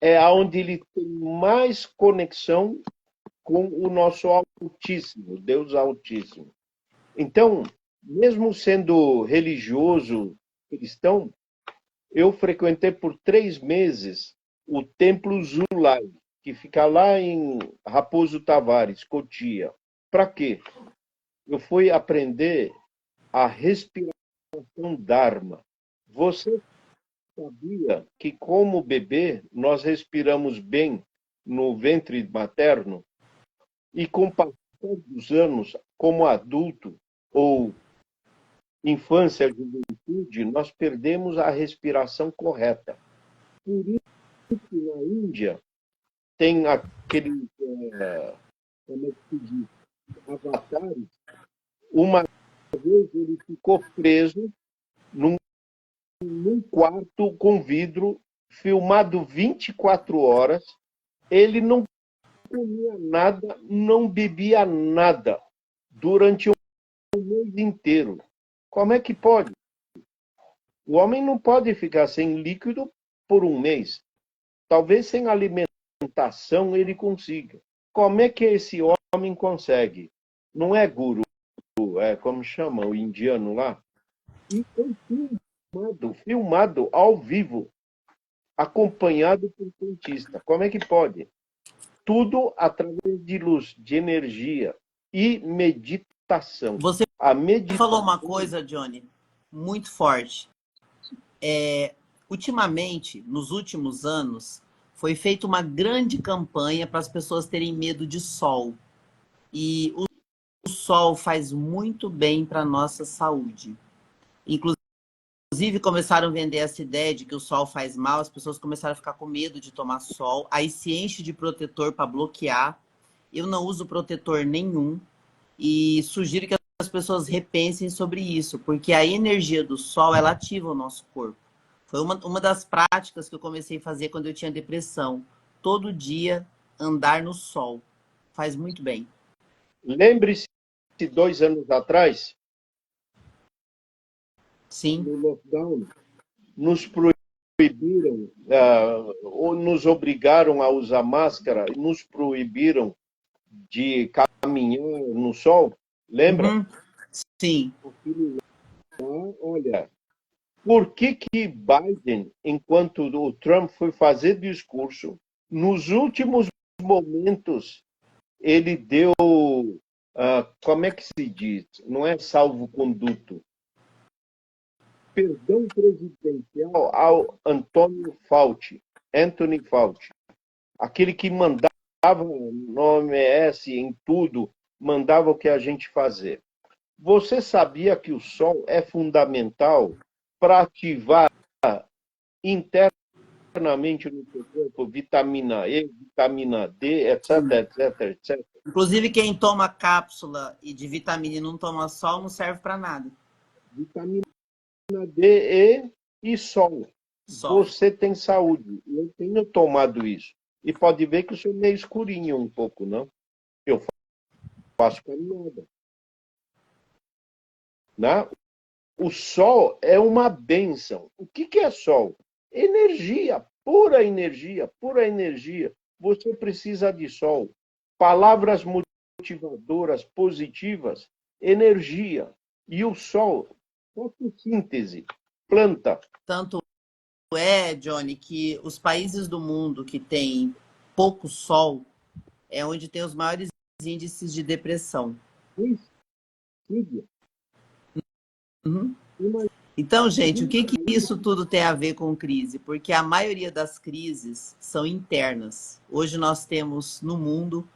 É onde ele tem mais conexão com o nosso Altíssimo, Deus Altíssimo. Então, mesmo sendo religioso cristão, eu frequentei por 3 meses o Templo Zulai, que fica lá em Raposo Tavares, Cotia. Para quê? Eu fui aprender a respiração Dharma. Você sabia que, como bebê, nós respiramos bem no ventre materno? E com o passar dos anos, como adulto ou infância, juventude, nós perdemos a respiração correta. Por isso que na Índia tem aquele, como é que se diz, avatares. Uma vez ele ficou preso num quarto com vidro, filmado 24 horas. Ele não comia nada, não bebia nada durante um mês inteiro. Como é que pode? O homem não pode ficar sem líquido por um mês. Talvez sem alimentação ele consiga. Como é que esse homem consegue? não é guru, é como chama o indiano lá. E foi filmado ao vivo, acompanhado por cientista. Como é que pode? Tudo através de luz, de energia e meditação. Você A meditação... falou uma coisa, Johnny, muito forte. Ultimamente, nos últimos anos, foi feita uma grande campanha para as pessoas terem medo de sol. E o sol faz muito bem para a nossa saúde. Inclusive, começaram a vender essa ideia de que o sol faz mal, as pessoas começaram a ficar com medo de tomar sol, aí se enche de protetor para bloquear. Eu não uso protetor nenhum e sugiro que as pessoas repensem sobre isso, porque a energia do sol, ela ativa o nosso corpo. Foi uma das práticas que eu comecei a fazer quando eu tinha depressão. Todo dia, andar no sol. Faz muito bem. Lembre-se, 2 anos atrás, Sim. no lockdown, nos proibiram, ou nos obrigaram a usar máscara, nos proibiram de caminhar no sol. Lembra? Uhum. Sim. Olha, por que Biden, enquanto o Trump foi fazer discurso, nos últimos momentos, ele deu, como é que se diz? Não é salvo-conduto. Perdão presidencial ao Anthony Fauci, aquele que mandava no OMS em tudo, mandava o que a gente fazer. Você sabia que o sol é fundamental para ativar internamente no seu corpo vitamina E, vitamina D, etc, etc, etc? Inclusive, quem toma cápsula e de vitamina e não toma sol não serve para nada. Vitamina D, e sol. Sol. Você tem saúde. Eu tenho tomado isso. E pode ver que eu sou meio escurinho um pouco, não? Eu faço caminhada. Né? O sol é uma bênção. O que é sol? Energia, pura energia, pura energia. Você precisa de sol. Palavras motivadoras, positivas, energia. E o sol, fotossíntese, planta. Tanto é, Johnny, que os países do mundo que têm pouco sol é onde tem os maiores índices de depressão. Uhum. Então, gente, o que isso tudo tem a ver com crise? Porque a maioria das crises são internas. Hoje nós temos no mundo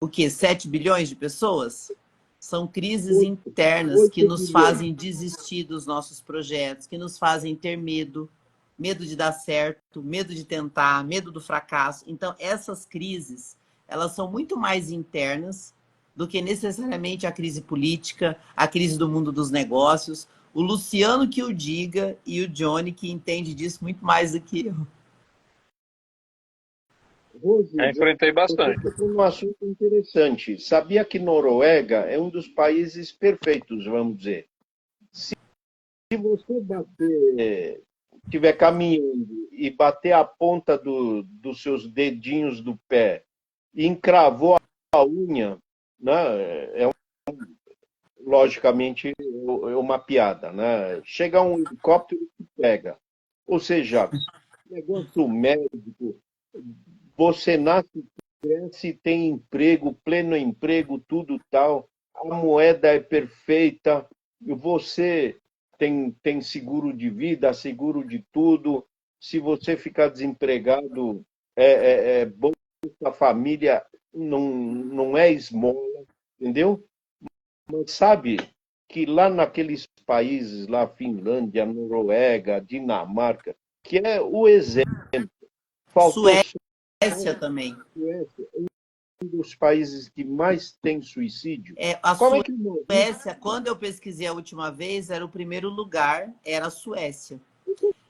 o quê? 7 bilhões de pessoas? São crises internas que nos fazem desistir dos nossos projetos, que nos fazem ter medo, medo de dar certo, medo de tentar, medo do fracasso. Então, essas crises, elas são muito mais internas do que necessariamente a crise política, a crise do mundo dos negócios. O Luciano que o diga e o Johnny que entende disso muito mais do que eu. Rose, Eu enfrentei bastante. Você tocou num assunto interessante. Sabia que Noruega é um dos países perfeitos, vamos dizer. Se você estiver caminhando e bater a ponta dos seus dedinhos do pé e encravou a unha, né, logicamente é uma piada, né? Chega um helicóptero e pega. Ou seja, negócio médico, você nasce, cresce, tem emprego, pleno emprego, tudo tal, a moeda é perfeita, você tem seguro de vida, seguro de tudo. Se você ficar desempregado, Bolsa Família não é esmola, entendeu? Mas sabe que lá naqueles países, lá Finlândia, Noruega, Dinamarca, que é o exemplo, faltou Suécia também. Suécia, um dos países que mais tem suicídio. A Como é que Suécia, quando eu pesquisei a última vez, era o primeiro lugar, era a Suécia.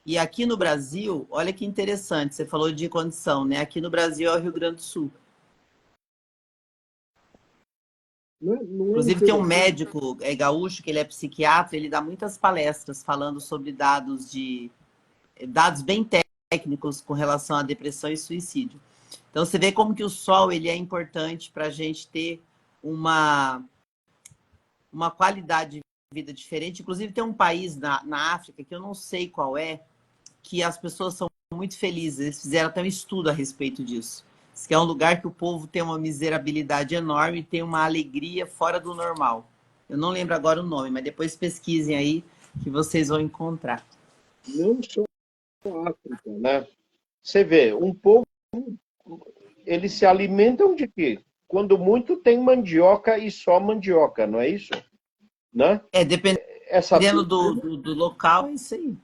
E aqui no Brasil, olha que interessante, você falou de condição, né? Aqui no Brasil é o Rio Grande do Sul. Inclusive tem um médico gaúcho, que ele é psiquiatra, ele dá muitas palestras falando sobre dados bem técnicos com relação à depressão e suicídio. Então você vê como que o sol ele é importante para a gente ter uma qualidade de vida diferente. Inclusive, tem um país na África, que eu não sei qual é, que as pessoas são muito felizes. Eles fizeram até um estudo a respeito disso. Diz que é um lugar que o povo tem uma miserabilidade enorme e tem uma alegria fora do normal. Eu não lembro agora o nome, mas depois pesquisem aí que vocês vão encontrar. Não só a África, né? Você vê, um povo, eles se alimentam de quê? Quando muito tem mandioca e só mandioca, não é isso? Né? Dependendo Essa do local, é isso aí.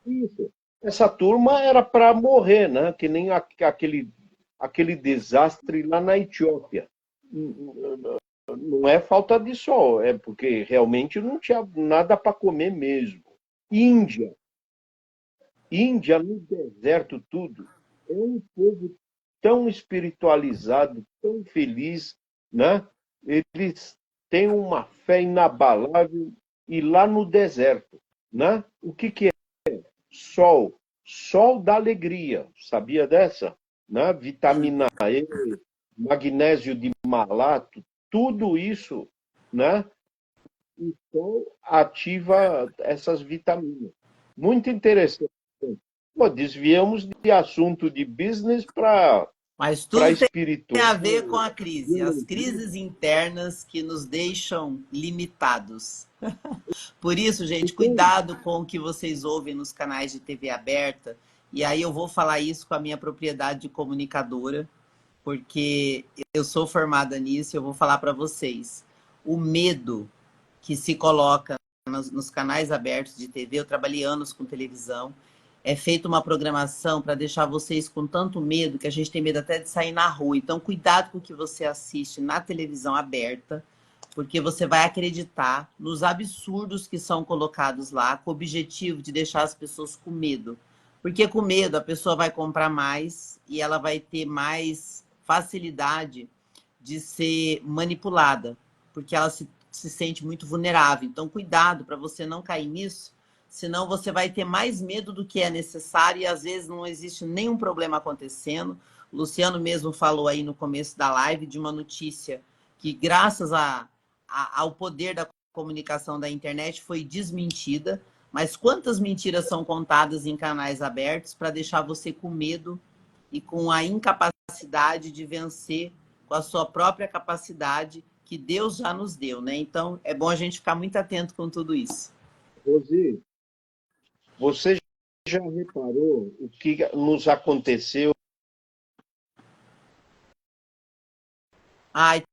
Isso. Essa turma era para morrer, né? Que nem aquele desastre lá na Etiópia. Não é falta de sol, é porque realmente não tinha nada para comer mesmo. Índia. Índia no deserto, tudo. É um povo tão espiritualizado, tão feliz, né? Eles têm uma fé inabalável e lá no deserto, né? O que é? Sol. Sol da alegria. Sabia dessa? Né? Vitamina E, magnésio de malato, tudo isso, né? O sol ativa essas vitaminas. Muito interessante. Pô, desviamos de assunto de business para Mas tudo tem espiritual. a ver com a crise. As crises internas que nos deixam limitados. Por isso, gente, cuidado com o que vocês ouvem nos canais de TV aberta. E aí eu vou falar isso com a minha propriedade de comunicadora, porque eu sou formada nisso e eu vou falar para vocês. O medo que se coloca nos canais abertos de TV, eu trabalhei anos com televisão, é feita uma programação para deixar vocês com tanto medo que a gente tem medo até de sair na rua. Então, cuidado com o que você assiste na televisão aberta, porque você vai acreditar nos absurdos que são colocados lá, com o objetivo de deixar as pessoas com medo. Porque com medo a pessoa vai comprar mais e ela vai ter mais facilidade de ser manipulada, porque ela se sente muito vulnerável. Então, cuidado para você não cair nisso, senão você vai ter mais medo do que é necessário e às vezes não existe nenhum problema acontecendo. O Luciano mesmo falou aí no começo da live de uma notícia que, graças ao poder da comunicação da internet, foi desmentida. Mas quantas mentiras são contadas em canais abertos para deixar você com medo e com a incapacidade de vencer com a sua própria capacidade que Deus já nos deu, né? Então, é bom a gente ficar muito atento com tudo isso. Rosi, você já reparou o que nos aconteceu? Ai,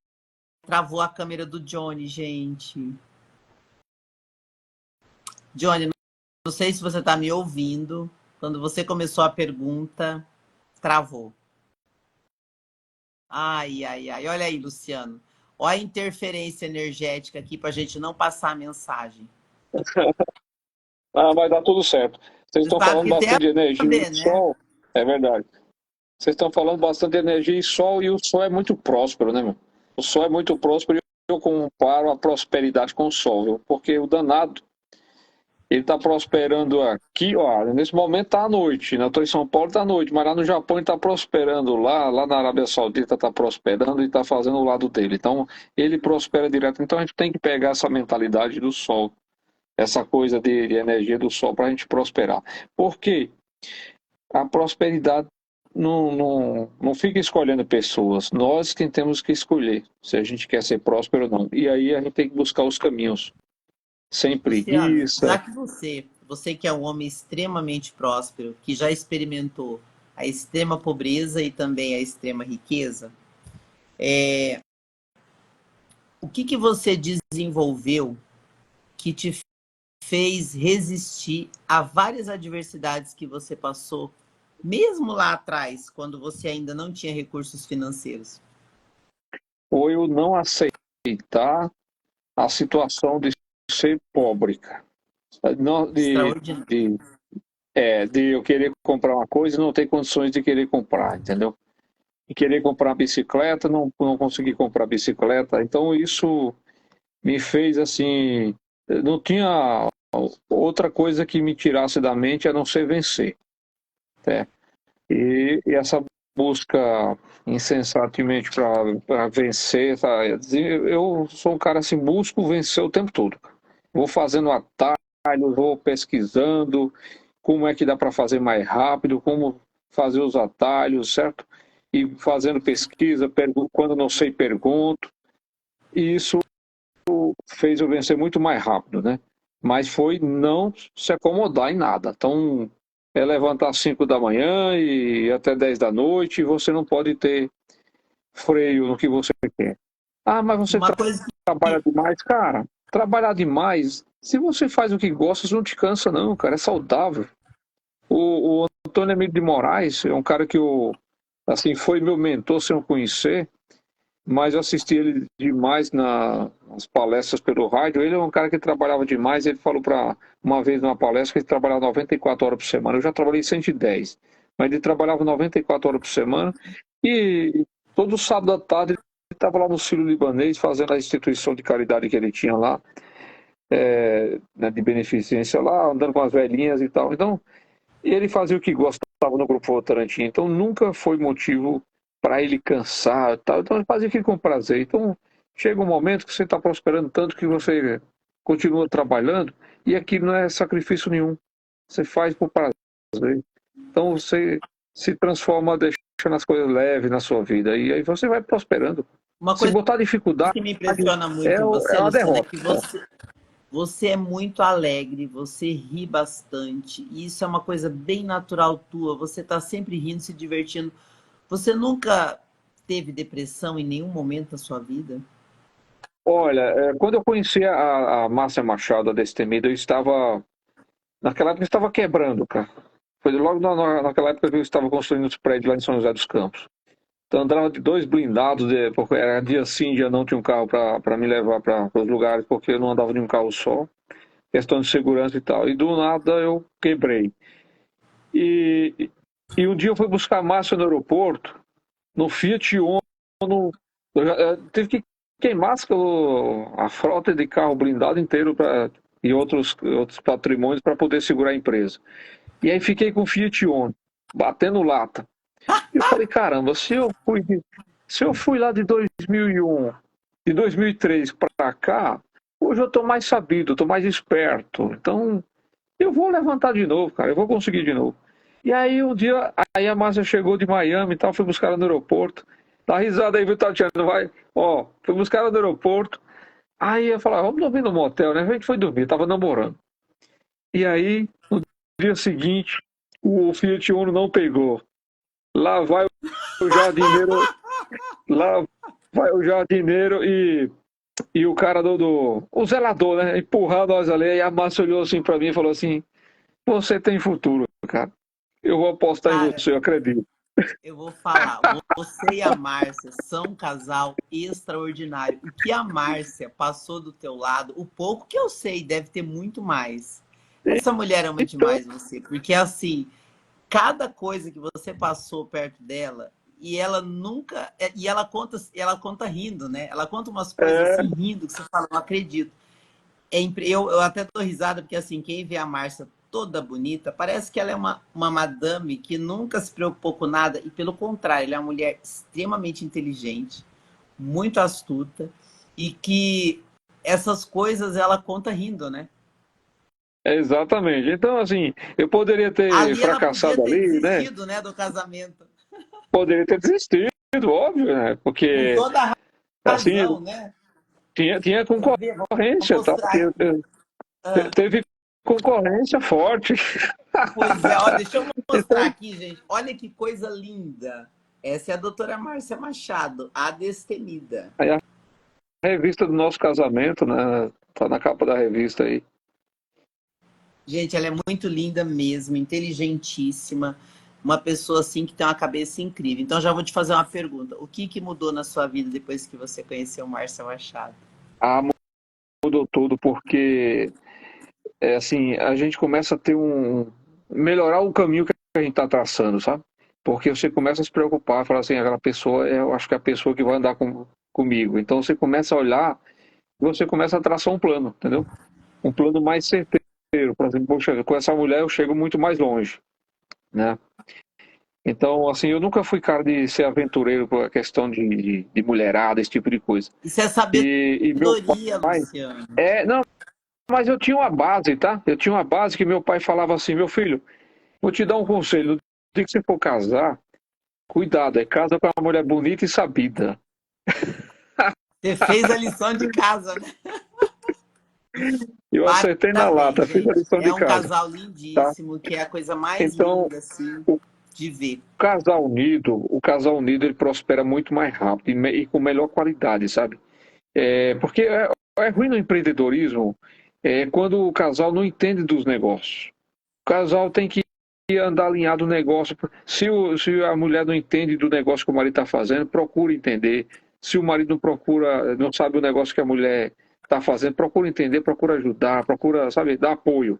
travou a câmera do Johnny, gente. Johnny, não sei se você está me ouvindo. Quando você começou a pergunta, travou. Ai, ai, ai. Olha aí, Luciano. Olha a interferência energética aqui para a gente não passar a mensagem. Ah, vai dar tudo certo. Vocês estão falando bastante de energia ver, e sol. É verdade. Vocês estão falando bastante de energia e sol, e o sol é muito próspero, né, meu? O sol é muito próspero e eu comparo a prosperidade com o sol, viu? Porque o danado, ele está prosperando aqui, ó, nesse momento está à noite, né? Eu estou em São Paulo, está à noite, mas lá no Japão ele está prosperando, lá na Arábia Saudita está prosperando e está fazendo o lado dele. Então, ele prospera direto. Então, a gente tem que pegar essa mentalidade do sol, essa coisa de energia do sol para a gente prosperar. Porque a prosperidade não fica escolhendo pessoas, nós que temos que escolher se a gente quer ser próspero ou não. E aí a gente tem que buscar os caminhos. Sem preguiça. Já que você que é um homem extremamente próspero, que já experimentou a extrema pobreza e também a extrema riqueza, o que você desenvolveu que te fez resistir a várias adversidades que você passou, mesmo lá atrás, quando você ainda não tinha recursos financeiros? Ou eu não aceitar a situação de ser pobre, cara. De eu querer comprar uma coisa e não ter condições de querer comprar, entendeu? E querer comprar bicicleta, não conseguir comprar bicicleta. Então isso me fez assim, não tinha outra coisa que me tirasse da mente a não ser vencer. Né? E essa busca insensatamente para vencer, tá? Eu sou um cara assim, busco vencer o tempo todo. Vou fazendo atalhos, vou pesquisando como é que dá para fazer mais rápido, como fazer os atalhos, certo? E fazendo pesquisa, quando não sei, pergunto. E isso fez eu vencer muito mais rápido, né? Mas foi não se acomodar em nada. Então, é levantar às 5 da manhã e ir até 10 da noite, e você não pode ter freio no que você quer. Ah, mas você Uma coisa trabalha que demais, cara. Trabalhar demais, se você faz o que gosta, você não te cansa, não, cara. É saudável. O Antônio Emílio de Moraes é um cara que assim, foi meu mentor sem eu conhecer, mas eu assisti ele demais nas palestras pelo rádio. Ele é um cara que trabalhava demais. Ele falou para uma vez numa palestra que ele trabalhava 94 horas por semana. Eu já trabalhei 110, mas ele trabalhava 94 horas por semana e todo sábado à tarde ele estava lá no Sírio-Libanês fazendo a instituição de caridade que ele tinha lá, né, de beneficência lá, andando com as velhinhas e tal. Então, ele fazia o que gostava no Grupo Votorantim, então nunca foi motivo para ele cansar, tal. Então ele fazia aquilo com prazer. Então chega um momento que você está prosperando tanto que você continua trabalhando e aquilo não é sacrifício nenhum. Você faz por prazer. Então você se transforma deixando as coisas leves na sua vida e aí você vai prosperando. uma Se coisa botar dificuldade, que me impressiona muito é, em você, é uma Luciano, é derrota. que você é muito alegre, você ri bastante, e isso é uma coisa bem natural tua. Você está sempre rindo, se divertindo. Você nunca teve depressão em nenhum momento da sua vida? Olha, quando eu conheci a Márcia Machado, a Destemida, eu estava. Naquela época eu estava quebrando, cara. Foi logo naquela época que eu estava construindo os prédios lá em São José dos Campos. Então andava de dois blindados, porque era dia sim, dia não tinha um carro para me levar para os lugares, porque eu não andava de um carro só. Questão de segurança e tal. E do nada eu quebrei. E, e um dia eu fui buscar a Márcia no aeroporto, no Fiat Uno. Teve que queimar a frota de carro blindado inteiro e outros patrimônios para poder segurar a empresa. E aí fiquei com o Fiat Uno, batendo lata. E eu falei, caramba, se eu fui lá de 2001, de 2003 para cá, hoje eu estou mais sabido, estou mais esperto. Então, eu vou levantar de novo, cara, eu vou conseguir de novo. E aí um dia, aí a Márcia chegou de Miami e tal, fui buscar ela no aeroporto. Dá risada aí, viu, Tatiana? Vai. Ó, fui buscar ela no aeroporto. Aí eu falei, vamos dormir no motel, né? A gente foi dormir, tava namorando. E aí, no dia seguinte, o Fiat Uno não pegou. Lá vai o jardineiro, lá vai o jardineiro e o cara o zelador, né? Empurrar nós ali. E a Márcia olhou assim pra mim e falou assim: Você tem futuro, cara. Eu vou apostar em Cara, você, eu acredito. eu vou falar, você e a Márcia são um casal extraordinário. O que a Márcia passou do teu lado, o pouco que eu sei, deve ter muito mais. Essa mulher ama Então, demais você, porque assim, cada coisa que você passou perto dela, e ela nunca, e ela conta rindo, né? Ela conta umas coisas é, assim rindo que você fala, não acredito. Eu até dou risada, porque assim, quem vê a Márcia toda bonita, parece que ela é uma madame que nunca se preocupou com nada, e pelo contrário, ela é uma mulher extremamente inteligente, muito astuta, e que essas coisas ela conta rindo, né? exatamente. Então, assim, eu poderia ter Ali ela podia fracassado ter ali, né? desistido, né, do casamento, Poderia ter desistido, óbvio, né? com Porque, toda a assim, razão, né? tinha Quer ver? Vou concorrência, tá? mostrar aqui. Ah, Teve concorrência forte. pois é, ó, deixa eu mostrar Então, aqui, gente. Olha que coisa linda. Essa é a doutora Márcia Machado, a Destemida. aí a revista do nosso casamento, né? Tá na capa da revista aí. Gente, ela é muito linda mesmo, inteligentíssima, uma pessoa assim que tem uma cabeça incrível. Então já vou te fazer uma pergunta. O que mudou na sua vida depois que você conheceu Márcia Machado? Ah, mudou tudo, porque assim, a gente começa a ter melhorar o caminho que a gente está traçando, sabe? Porque você começa a se preocupar, falar assim, aquela pessoa, eu acho que é a pessoa que vai andar comigo. Então você começa a olhar, você começa a traçar um plano, entendeu? Um plano mais certeiro. Por exemplo, poxa, com essa mulher eu chego muito mais longe, né? Então, assim, eu nunca fui cara de ser aventureiro por questão de mulherada, esse tipo de coisa. Isso é E meu sabedoria, pai... Luciano. Não, mas eu tinha uma base, tá? Eu tinha uma base que meu pai falava assim, meu filho, vou te dar um conselho, no dia que você for casar, cuidado, casa com uma mulher bonita e sabida. Você fez a lição de casa, né? Eu acertei na Parabéns, lata, fiz a gente. lição É de um casa, casal tá? lindíssimo, que é a coisa mais Então, linda, assim, de ver. o casal unido, ele prospera muito mais rápido e com melhor qualidade, sabe? Porque é ruim no empreendedorismo quando o casal não entende dos negócios. O casal tem que andar alinhado no negócio. Se a mulher não entende do negócio que o marido está fazendo, procura entender. Se o marido não sabe o negócio que a mulher está fazendo, procura entender, procura ajudar, procura, sabe, dar apoio.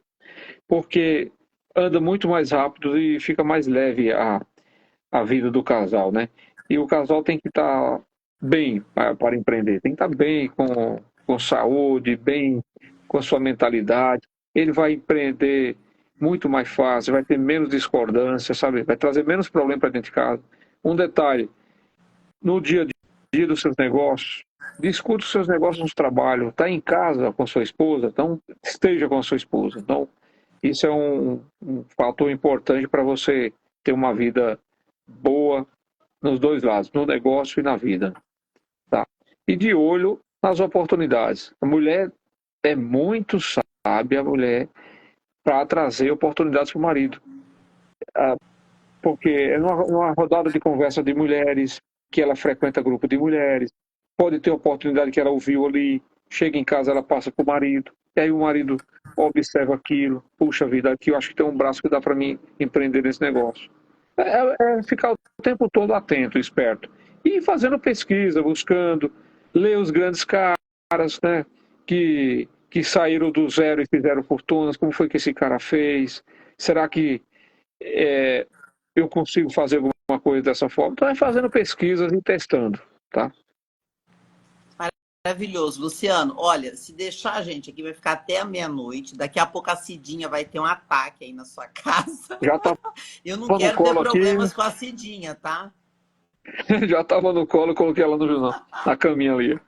Porque anda muito mais rápido e fica mais leve a vida do casal, né? E o casal tem que estar bem para empreender, tem que estar bem com saúde, bem com a sua mentalidade. Ele vai empreender muito mais fácil, vai ter menos discordância, sabe? Vai trazer menos problema para dentro de casa. Um detalhe, no dia a dia dos seus negócios, discute os seus negócios no trabalho, está em casa com sua esposa, então esteja com a sua esposa. Então, isso é um fator importante para você ter uma vida boa nos dois lados, no negócio e na vida. Tá? E de olho nas oportunidades. A mulher é muito sábia, a mulher, para trazer oportunidades para o marido. Porque é numa rodada de conversa de mulheres, que ela frequenta grupo de mulheres, pode ter oportunidade que ela ouviu ali, chega em casa, ela passa para o marido, e aí o marido observa aquilo, puxa vida, aqui eu acho que tem um braço que dá para mim empreender nesse negócio. É ficar o tempo todo atento, esperto. E fazendo pesquisa, buscando, ler os grandes caras, né, que saíram do zero e fizeram fortunas, como foi que esse cara fez? Será que é, eu consigo fazer alguma coisa dessa forma? Então é fazendo pesquisas e testando, tá? Maravilhoso. Luciano, olha, se deixar a gente aqui, vai ficar até a meia-noite. Daqui a pouco a Cidinha vai ter um ataque aí na sua casa. Já estava Eu não no quero ter colo aqui, problemas com a Cidinha, tá? já estava no colo, coloquei ela na caminha ali.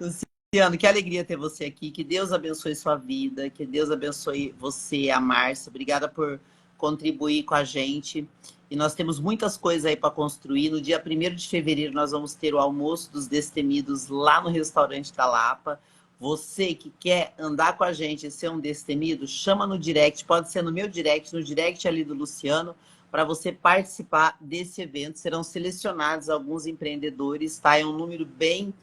Luciano, que alegria ter você aqui. Que Deus abençoe sua vida. Que Deus abençoe você, a Márcia. Obrigada por contribuir com a gente. E nós temos muitas coisas aí para construir. No dia 1º de fevereiro, nós vamos ter o almoço dos destemidos lá no restaurante da Lapa. Você que quer andar com a gente e ser um destemido, chama no direct. Pode ser no meu direct, no direct ali do Luciano, para você participar desse evento. Serão selecionados alguns empreendedores, tá? É um número bem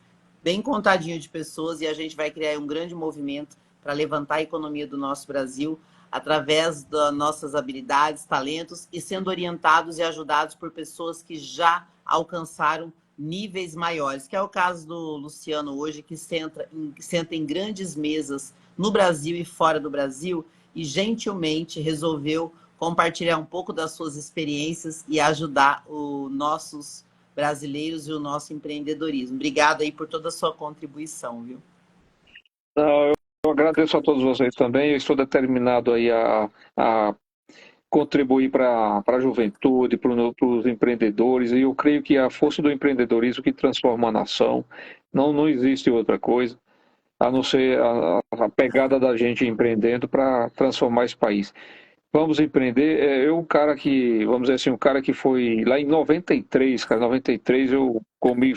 contadinho de pessoas e a gente vai criar um grande movimento para levantar a economia do nosso Brasil através das nossas habilidades, talentos e sendo orientados e ajudados por pessoas que já alcançaram níveis maiores, que é o caso do Luciano hoje, que senta em grandes mesas no Brasil e fora do Brasil e gentilmente resolveu compartilhar um pouco das suas experiências e ajudar os nossos brasileiros e o nosso empreendedorismo. Obrigada aí por toda a sua contribuição, viu? Não, eu agradeço a todos vocês também. Eu estou determinado aí a contribuir para a juventude, para os empreendedores. E eu creio que a força do empreendedorismo que transforma a nação. Não existe outra coisa a não ser a pegada da gente empreendendo para transformar esse país. Vamos empreender. Eu, um cara que, vamos dizer assim, um cara que foi lá em 93, cara, 93 eu comi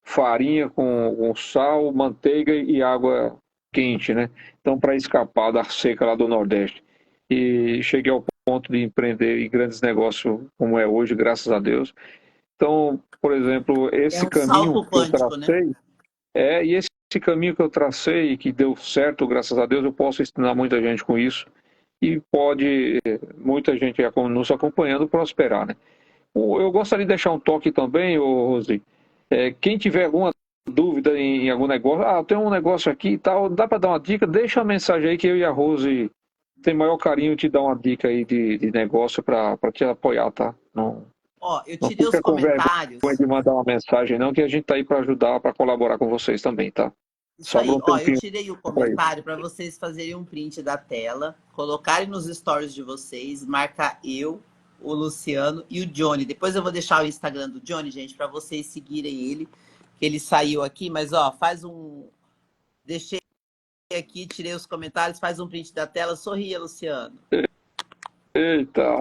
farinha com sal, manteiga e água quente, né? Então, para escapar da seca lá do Nordeste. E cheguei ao ponto de empreender em grandes negócios como é hoje, graças a Deus. Então, por exemplo, É esse um caminho salto que eu quântico, né? tracei, e esse caminho que eu tracei, que deu certo, graças a Deus, eu posso ensinar muita gente com isso e pode muita gente nos acompanhando prosperar, né? Eu gostaria de deixar um toque também, Rose. Quem tiver alguma dúvida em algum negócio, tem um negócio aqui e tal, dá para dar uma dica? Deixa a mensagem aí que eu e a Rose tem maior carinho de dar uma dica aí de negócio para te apoiar, tá? Eu Não tirei os fica com comentários. vergonha de mandar uma mensagem, não, que a gente tá aí para ajudar, para colaborar com vocês também, tá? Isso Sobra aí, um eu tempinho tirei o para isso. comentário para vocês fazerem um print da tela, colocarem nos stories de vocês, marcar eu, o Luciano e o Johnny. Depois eu vou deixar o Instagram do Johnny, gente, para vocês seguirem ele, que ele saiu aqui, mas ó, faz um... Deixei aqui, tirei os comentários, faz um print da tela, sorria, Luciano. Eita,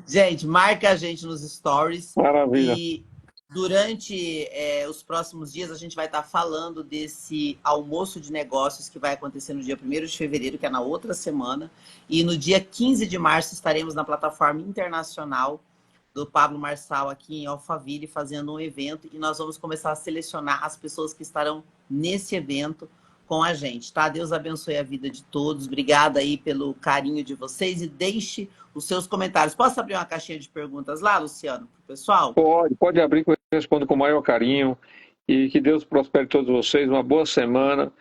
Gente, marca a gente nos stories maravilha. e durante os próximos dias a gente vai estar falando desse almoço de negócios que vai acontecer no dia 1º de fevereiro, que é na outra semana, e no dia 15 de março estaremos na plataforma internacional do Pablo Marçal aqui em Alphaville fazendo um evento e nós vamos começar a selecionar as pessoas que estarão nesse evento com a gente, tá? Deus abençoe a vida de todos. Obrigada aí pelo carinho de vocês e deixe os seus comentários. Posso abrir uma caixinha de perguntas lá, Luciano, pro pessoal? Pode abrir que eu respondo com o maior carinho e que Deus prospere todos vocês. Uma boa semana.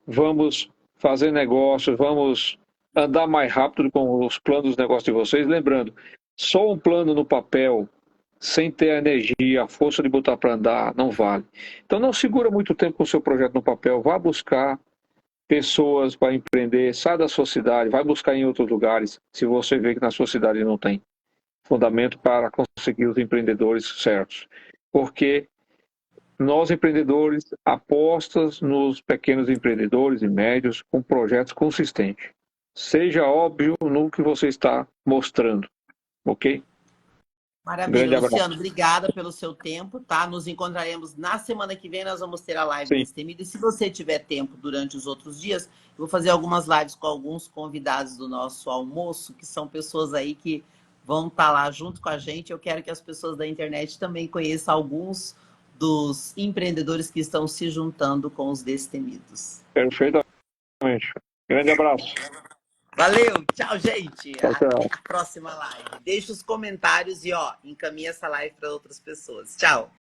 Vamos fazer negócios, vamos andar mais rápido com os planos de negócio de vocês. Lembrando, só um plano no papel, sem ter a energia, a força de botar para andar, não vale. Então não segura muito tempo com o seu projeto no papel, vá buscar pessoas para empreender, sai da sua cidade, vai buscar em outros lugares, se você vê que na sua cidade não tem fundamento para conseguir os empreendedores certos. Porque nós, empreendedores, apostas nos pequenos empreendedores e médios com projetos consistentes. Seja óbvio no que você está mostrando, ok? Maravilha, Grande abraço. Luciano, obrigada pelo seu tempo, tá? Nos encontraremos na semana que vem, nós vamos ter a live Sim. Destemido. E se você tiver tempo durante os outros dias, eu vou fazer algumas lives com alguns convidados do nosso almoço, que são pessoas aí que vão estar lá junto com a gente. Eu quero que as pessoas da internet também conheçam alguns dos empreendedores que estão se juntando com os Destemidos. Perfeitamente. Grande abraço. Valeu, tchau, gente. Tchau, tchau. Até a próxima live. Deixe os comentários e, ó, encaminhe essa live para outras pessoas. Tchau.